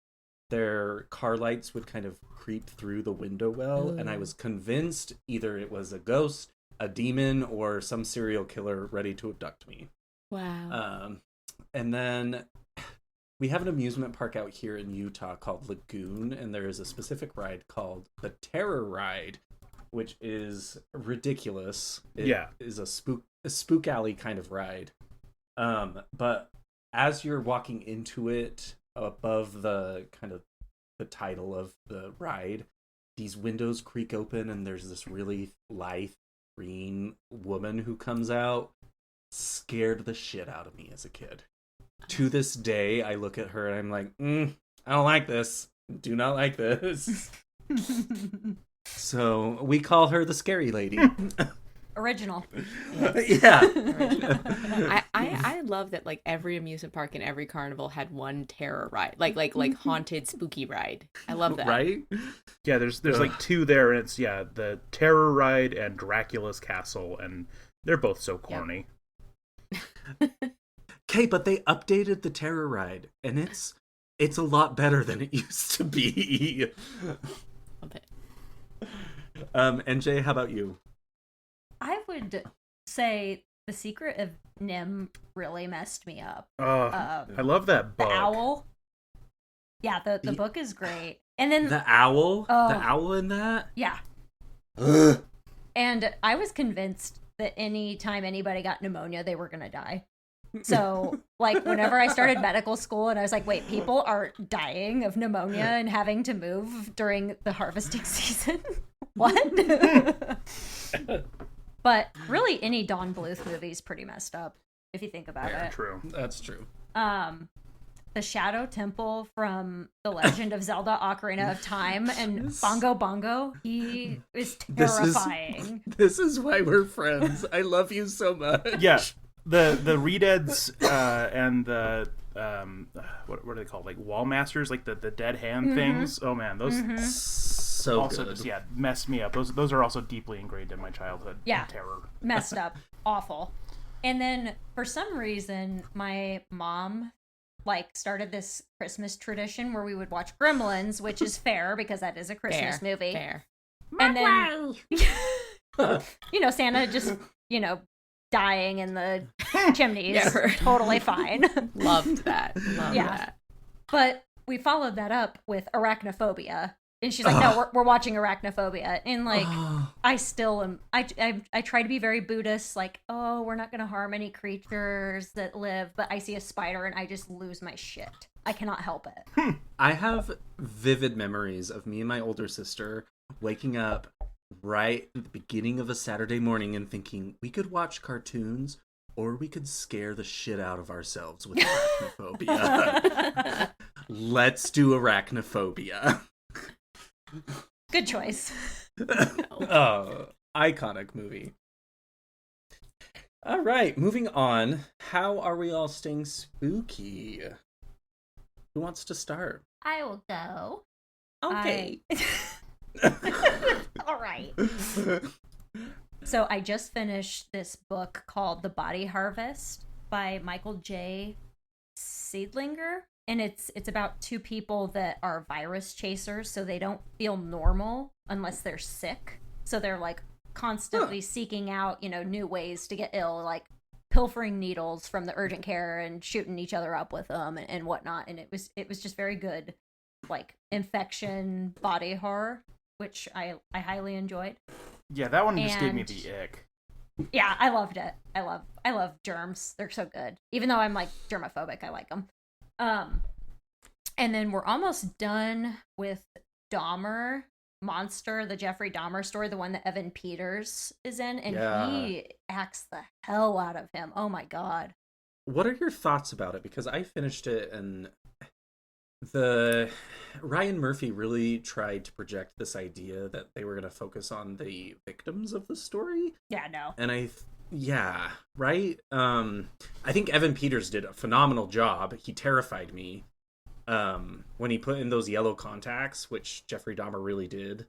[SPEAKER 3] their car lights would kind of creep through the window well, and I was convinced either it was a ghost, a demon, or some serial killer ready to abduct me.
[SPEAKER 5] Wow.
[SPEAKER 3] And then we have an amusement park out here in Utah called Lagoon, and there is a specific ride called the Terror Ride, which is ridiculous. It is a spook alley kind of ride. But as you're walking into it, above the kind of the title of the ride, these windows creak open and there's this really lithe green woman who comes out. Scared the shit out of me as a kid. To this day, I look at her and I'm like, I don't like this. Do not like this. So we call her the Scary Lady.
[SPEAKER 4] Original.
[SPEAKER 3] Yeah.
[SPEAKER 5] Original. I love that like every amusement park and every carnival had one terror ride, like haunted spooky ride. I love that.
[SPEAKER 3] Right?
[SPEAKER 2] Yeah, there's like two there, and it's the Terror Ride and Dracula's Castle, and they're both so corny.
[SPEAKER 3] Okay, but they updated the Terror Ride, and it's a lot better than it used to be.
[SPEAKER 5] Okay.
[SPEAKER 3] NJ, how about you?
[SPEAKER 4] I would say The Secret of Nim really messed me up.
[SPEAKER 2] I love that book.
[SPEAKER 4] The owl. Yeah, the book is great. And then
[SPEAKER 3] the owl? The owl in that?
[SPEAKER 4] Yeah.
[SPEAKER 3] Ugh.
[SPEAKER 4] And I was convinced that any time anybody got pneumonia, they were going to die. So, like, whenever I started medical school and I was like, wait, people are dying of pneumonia and having to move during the harvesting season? What? But really, any Don Bluth movie is pretty messed up, if you think about it.
[SPEAKER 2] True.
[SPEAKER 3] That's true.
[SPEAKER 4] The Shadow Temple from The Legend of Zelda Ocarina of Time and Bongo Bongo, he is terrifying.
[SPEAKER 3] This is why we're friends. I love you so much.
[SPEAKER 2] Yeah. The Redeads and the what are they called? Like wall masters, like the dead hand things. Oh man, those
[SPEAKER 3] so
[SPEAKER 2] also
[SPEAKER 3] good.
[SPEAKER 2] just messed me up. Those are also deeply ingrained in my childhood.
[SPEAKER 4] Yeah,
[SPEAKER 2] terror.
[SPEAKER 4] Messed up, awful. And then for some reason, my mom started this Christmas tradition where we would watch Gremlins, which is fair because that is a Christmas movie.
[SPEAKER 5] Fair.
[SPEAKER 4] And then Santa just dying in the chimneys. Totally fine.
[SPEAKER 5] Loved that. Loved that.
[SPEAKER 4] But we followed that up with Arachnophobia. And she's like, no, we're watching Arachnophobia. And I still am, I try to be very Buddhist, like, oh, we're not going to harm any creatures that live. But I see a spider and I just lose my shit. I cannot help it.
[SPEAKER 3] I have vivid memories of me and my older sister waking up right at the beginning of a Saturday morning and thinking we could watch cartoons or we could scare the shit out of ourselves with Arachnophobia. Let's do Arachnophobia.
[SPEAKER 4] Good choice.
[SPEAKER 3] Oh, iconic movie. All right, moving on. How are we all staying spooky? Who wants to start?
[SPEAKER 4] I will go.
[SPEAKER 3] Okay.
[SPEAKER 4] All right. So I just finished this book called The Body Harvest by Michael J. Seidlinger. And it's about two people that are virus chasers, so they don't feel normal unless they're sick. So they're constantly seeking out, new ways to get ill, like pilfering needles from the urgent care and shooting each other up with them and whatnot. And it was just very good, infection body horror, which I highly enjoyed.
[SPEAKER 2] Yeah, that one just gave me the ick.
[SPEAKER 4] Yeah, I loved it. I love germs. They're so good. Even though I'm germophobic, I like them. And then we're almost done with Dahmer Monster, the Jeffrey Dahmer story, the one that Evan Peters is in, and he acts the hell out of him. Oh my god.
[SPEAKER 3] What are your thoughts about it? Because I finished it and the Ryan Murphy really tried to project this idea that they were going to focus on the victims of the story.
[SPEAKER 4] Yeah, no.
[SPEAKER 3] And right? I think Evan Peters did a phenomenal job. He terrified me when he put in those yellow contacts, which Jeffrey Dahmer really did,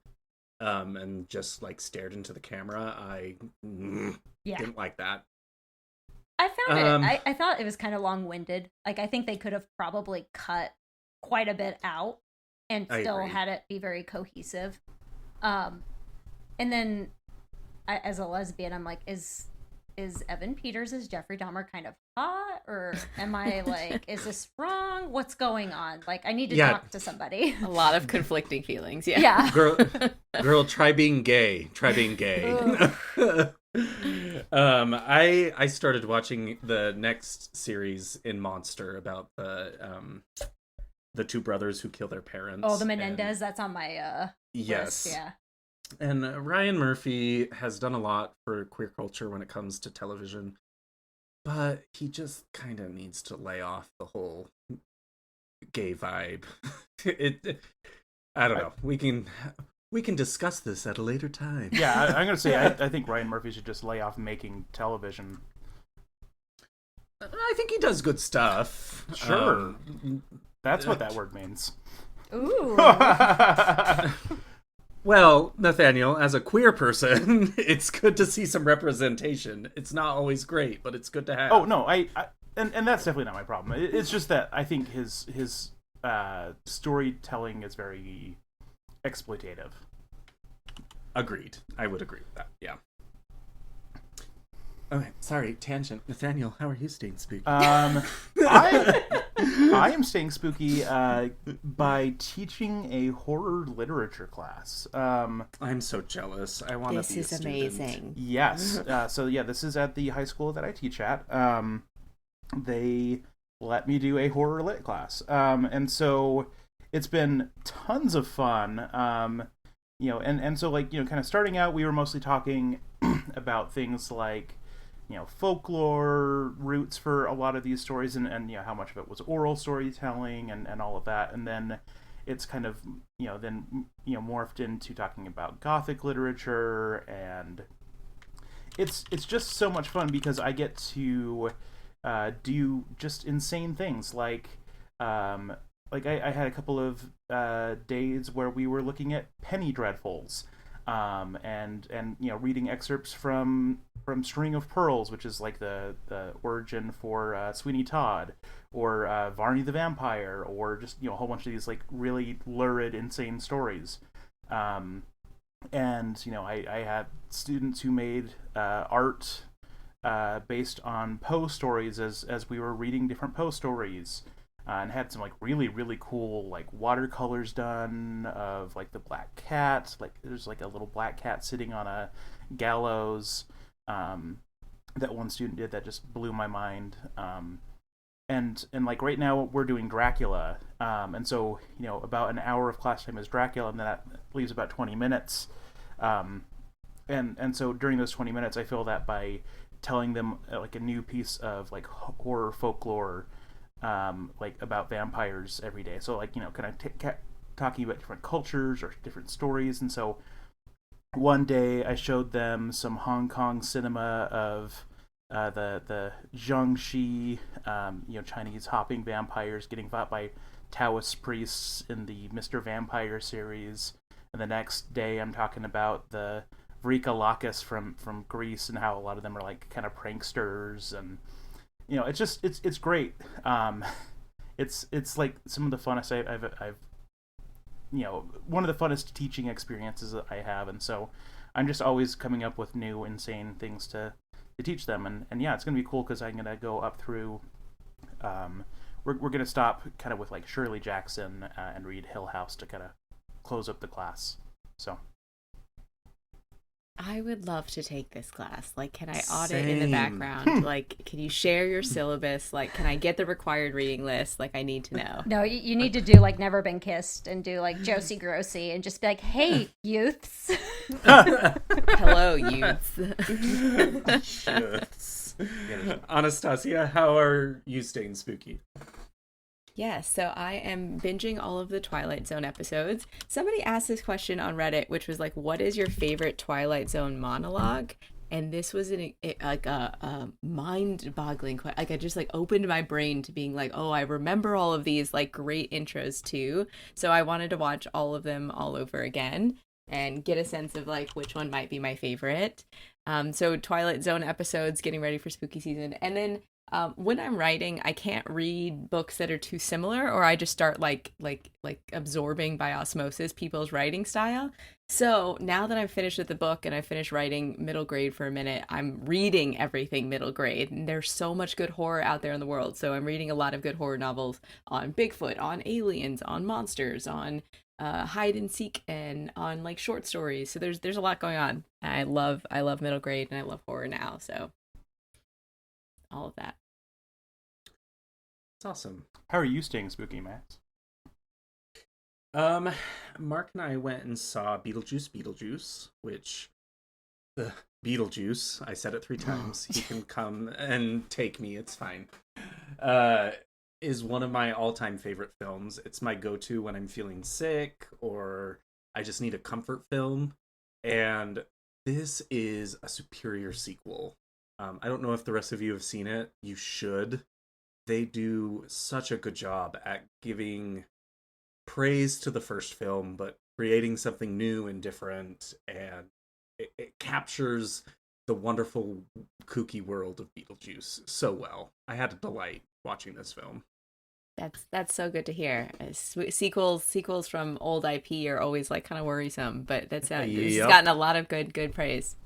[SPEAKER 3] and just stared into the camera. I didn't like that.
[SPEAKER 4] I found it. I thought it was kind of long-winded. I think they could have probably cut quite a bit out and still had it be very cohesive. And then as a lesbian, I'm like, is Evan Peters as Jeffrey Dahmer kind of hot, or am I is this wrong? What's going on? I need to talk to somebody.
[SPEAKER 5] A lot of conflicting feelings. Yeah.
[SPEAKER 3] Girl, try being gay. Try being gay. I started watching the next series in Monster about the two brothers who kill their parents.
[SPEAKER 4] Oh, the Menendez. That's on my
[SPEAKER 3] yes.
[SPEAKER 4] list. Yeah.
[SPEAKER 3] And Ryan Murphy has done a lot for queer culture when it comes to television, but he just kind of needs to lay off the whole gay vibe. I don't know. We can discuss this at a later time.
[SPEAKER 2] Yeah, I'm gonna say I think Ryan Murphy should just lay off making television.
[SPEAKER 3] I think he does good stuff.
[SPEAKER 2] Sure, that's what that word means.
[SPEAKER 4] Ooh.
[SPEAKER 3] Well, Nathaniel, as a queer person, it's good to see some representation. It's not always great, but it's good to have.
[SPEAKER 2] Oh no, I and that's definitely not my problem. It's just that I think his storytelling is very exploitative.
[SPEAKER 3] Agreed. I would agree with that. Yeah. Okay, sorry, tangent. Nathaniel, how are you staying spooky?
[SPEAKER 2] I am staying spooky by teaching a horror literature class.
[SPEAKER 3] I'm so jealous. I want to be a student.
[SPEAKER 5] This is amazing.
[SPEAKER 2] Yes. This is at the high school that I teach at. They let me do a horror lit class. And so it's been tons of fun. And so kind of starting out, we were mostly talking about things like, folklore roots for a lot of these stories, and how much of it was oral storytelling and all of that. And then it's kind of, morphed into talking about Gothic literature, and it's just so much fun because I get to do just insane things like I had a couple of days where we were looking at penny dreadfuls, and reading excerpts from String of Pearls, which is like the origin for Sweeney Todd, or Varney the Vampire, or just a whole bunch of these like really lurid, insane stories. And I had students who made art based on Poe stories as we were reading different Poe stories. And had some like really, really cool like watercolors done of like the black cat. Like there's like a little black cat sitting on a gallows that one student did that just blew my mind. And like right now we're doing Dracula, and so about an hour of class time is Dracula, and then that leaves about 20 minutes. And so during those 20 minutes, I feel that by telling them like a new piece of like horror folklore, like about vampires every day. So like kind of talking about different cultures or different stories. And so one day I showed them some Hong Kong cinema of the Jiangxi, Chinese hopping vampires getting fought by Taoist priests in the Mr. Vampire series. And the next day I'm talking about the Vrika Lakis from Greece, and how a lot of them are like kind of pranksters, and it's great. It's like some of the funnest I've one of the funnest teaching experiences that I have, and so I'm just always coming up with new insane things to teach them, and it's gonna be cool because I'm gonna go up through. We're gonna stop kind of with like Shirley Jackson and read Hill House to kind of close up the class. So.
[SPEAKER 5] I would love to take this class. Like, can I audit in the background? Like, can you share your syllabus? Like, can I get the required reading list? Like, I need to know.
[SPEAKER 4] No, you need to do like Never Been Kissed and do like Josie Grossi and just be like, hey, youths.
[SPEAKER 5] Hello, youths.
[SPEAKER 3] Anastasia, how are you staying spooky?
[SPEAKER 5] Yes, so I am binging all of the Twilight Zone episodes. Somebody asked this question on Reddit, which was like, what is your favorite Twilight Zone monologue? And this was a mind-boggling question. Like, I just like opened my brain to being like, oh, I remember all of these like great intros too. So I wanted to watch all of them all over again and get a sense of like which one might be my favorite. So Twilight Zone episodes, getting ready for spooky season. And then when I'm writing, I can't read books that are too similar, or I just start like absorbing by osmosis people's writing style. So now that I'm finished with the book and I finished writing middle grade for a minute, I'm reading everything middle grade, and there's so much good horror out there in the world. So I'm reading a lot of good horror novels on Bigfoot, on aliens, on monsters, on hide and seek, and on like short stories. So there's a lot going on. I love middle grade, and I love horror now. So all of that.
[SPEAKER 3] It's awesome.
[SPEAKER 2] How are you staying spooky, Max?
[SPEAKER 3] Mark and I went and saw Beetlejuice, which the Beetlejuice, I said it 3 times. He can come and take me, it's fine. Is one of my all-time favorite films. It's my go-to when I'm feeling sick or I just need a comfort film. And this is a superior sequel. I don't know if the rest of you have seen it. You should. They do such a good job at giving praise to the first film, but creating something new and different. And it captures the wonderful, kooky world of Beetlejuice so well. I had a delight watching this film.
[SPEAKER 5] That's so good to hear. Sequels from old IP are always like kind of worrisome, but it's gotten a lot of good praise.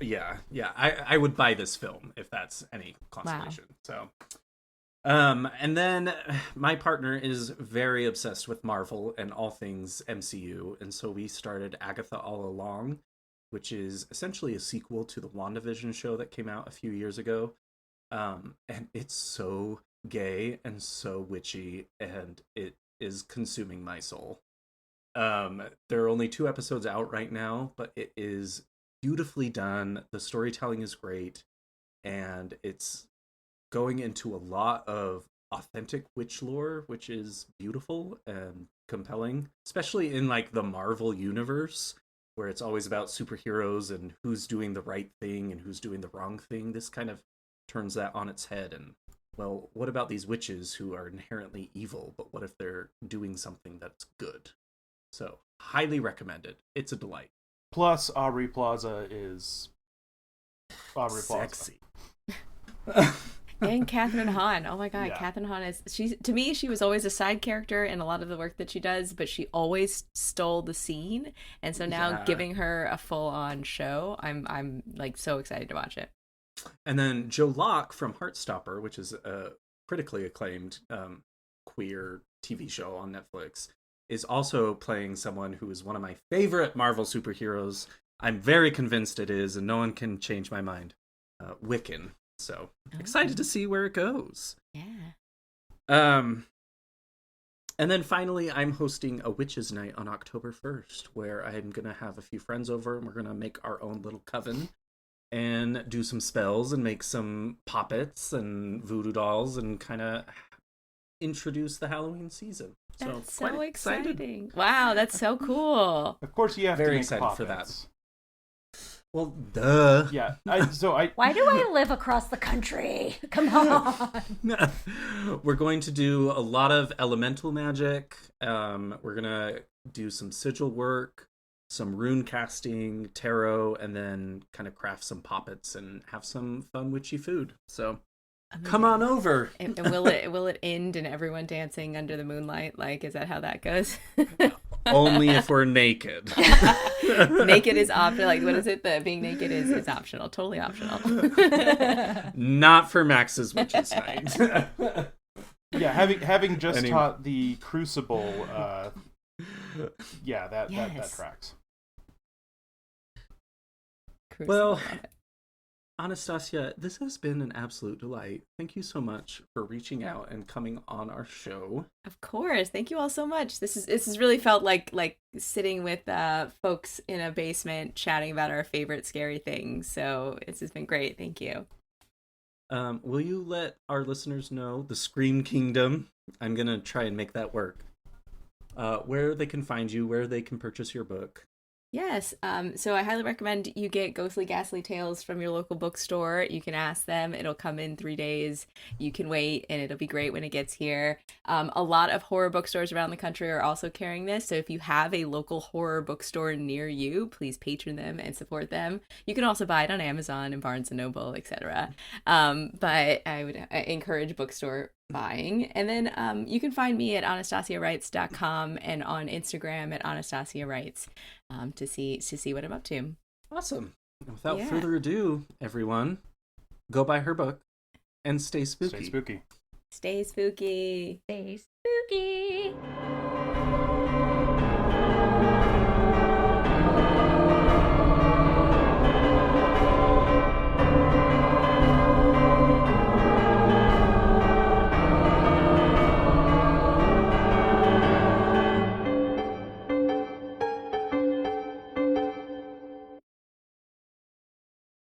[SPEAKER 3] Yeah. I would buy this film if that's any consolation. Wow. So And then my partner is very obsessed with Marvel and all things MCU, and so we started Agatha All Along, which is essentially a sequel to the WandaVision show that came out a few years ago. And it's so gay and so witchy, and it is consuming my soul. There are only 2 episodes out right now, but it is beautifully done. The storytelling is great, and it's going into a lot of authentic witch lore, which is beautiful and compelling, especially in like the Marvel universe, where it's always about superheroes and who's doing the right thing and who's doing the wrong thing. This kind of turns that on its head. And, well, what about these witches who are inherently evil, but what if they're doing something that's good? So, highly recommended. It's a delight.
[SPEAKER 2] Plus, Aubrey Plaza is Aubrey
[SPEAKER 3] Sexy.
[SPEAKER 2] Plaza.
[SPEAKER 5] And Catherine Hahn. Oh my god,
[SPEAKER 2] Yeah.
[SPEAKER 5] Catherine Hahn to me, she was always a side character in a lot of the work that she does, but she always stole the scene. And so now giving her a full-on show, I'm like so excited to watch it.
[SPEAKER 3] And then Joe Locke from Heartstopper, which is a critically acclaimed queer TV show on Netflix, is also playing someone who is one of my favorite Marvel superheroes. I'm very convinced it is, and no one can change my mind. Wiccan. So excited to see where it goes.
[SPEAKER 5] Yeah.
[SPEAKER 3] And then finally, I'm hosting a witches' night on October 1st, where I'm gonna have a few friends over, and we're gonna make our own little coven and do some spells and make some poppets and voodoo dolls and kind of introduce the Halloween season.
[SPEAKER 5] That's
[SPEAKER 3] So
[SPEAKER 5] so
[SPEAKER 3] quite excited.
[SPEAKER 5] exciting. Wow, that's so cool.
[SPEAKER 2] Of course, you have
[SPEAKER 3] Very
[SPEAKER 2] to make
[SPEAKER 3] excited for
[SPEAKER 2] poppets.
[SPEAKER 3] Well, duh.
[SPEAKER 2] Yeah.
[SPEAKER 4] Why do I live across the country? Come on.
[SPEAKER 3] We're going to do a lot of elemental magic. We're gonna do some sigil work, some rune casting, tarot, and then kind of craft some poppets and have some fun witchy food. So
[SPEAKER 5] Amazing.
[SPEAKER 3] come on over.
[SPEAKER 5] And will it end in everyone dancing under the moonlight? Like, is that how that goes?
[SPEAKER 3] Only if we're naked.
[SPEAKER 5] Naked is optional. Like, what is it? The being naked is optional. Totally optional.
[SPEAKER 3] Not for Max's Witches Night.
[SPEAKER 2] Yeah, having just taught the Crucible, that tracks.
[SPEAKER 5] Crucible,
[SPEAKER 3] Well, Anastasia, this has been an absolute delight. Thank you so much for reaching out and coming on our show.
[SPEAKER 5] of course. Thank you all so much. This has really felt like sitting with folks in a basement chatting about our favorite scary things. So this has been great. Thank you.
[SPEAKER 3] Will you let our listeners know the Scream Kingdom? I'm going to try and make that work. Where they can find you, where they can purchase your book.
[SPEAKER 5] Yes. So I highly recommend you get Ghastly Tales from your local bookstore. You can ask them. It'll come in 3 days. You can wait, and it'll be great when it gets here. A lot of horror bookstores around the country are also carrying this. So if you have a local horror bookstore near you, please patron them and support them. You can also buy it on Amazon and Barnes & Noble, etc. But I would encourage bookstore buying. And then you can find me at anastasiawrites.com and on Instagram at anastasiawrites to see what I'm up to.
[SPEAKER 3] Awesome. Without further ado, everyone, go buy her book and stay spooky.
[SPEAKER 2] Stay spooky.
[SPEAKER 5] Stay spooky.
[SPEAKER 4] Stay spooky.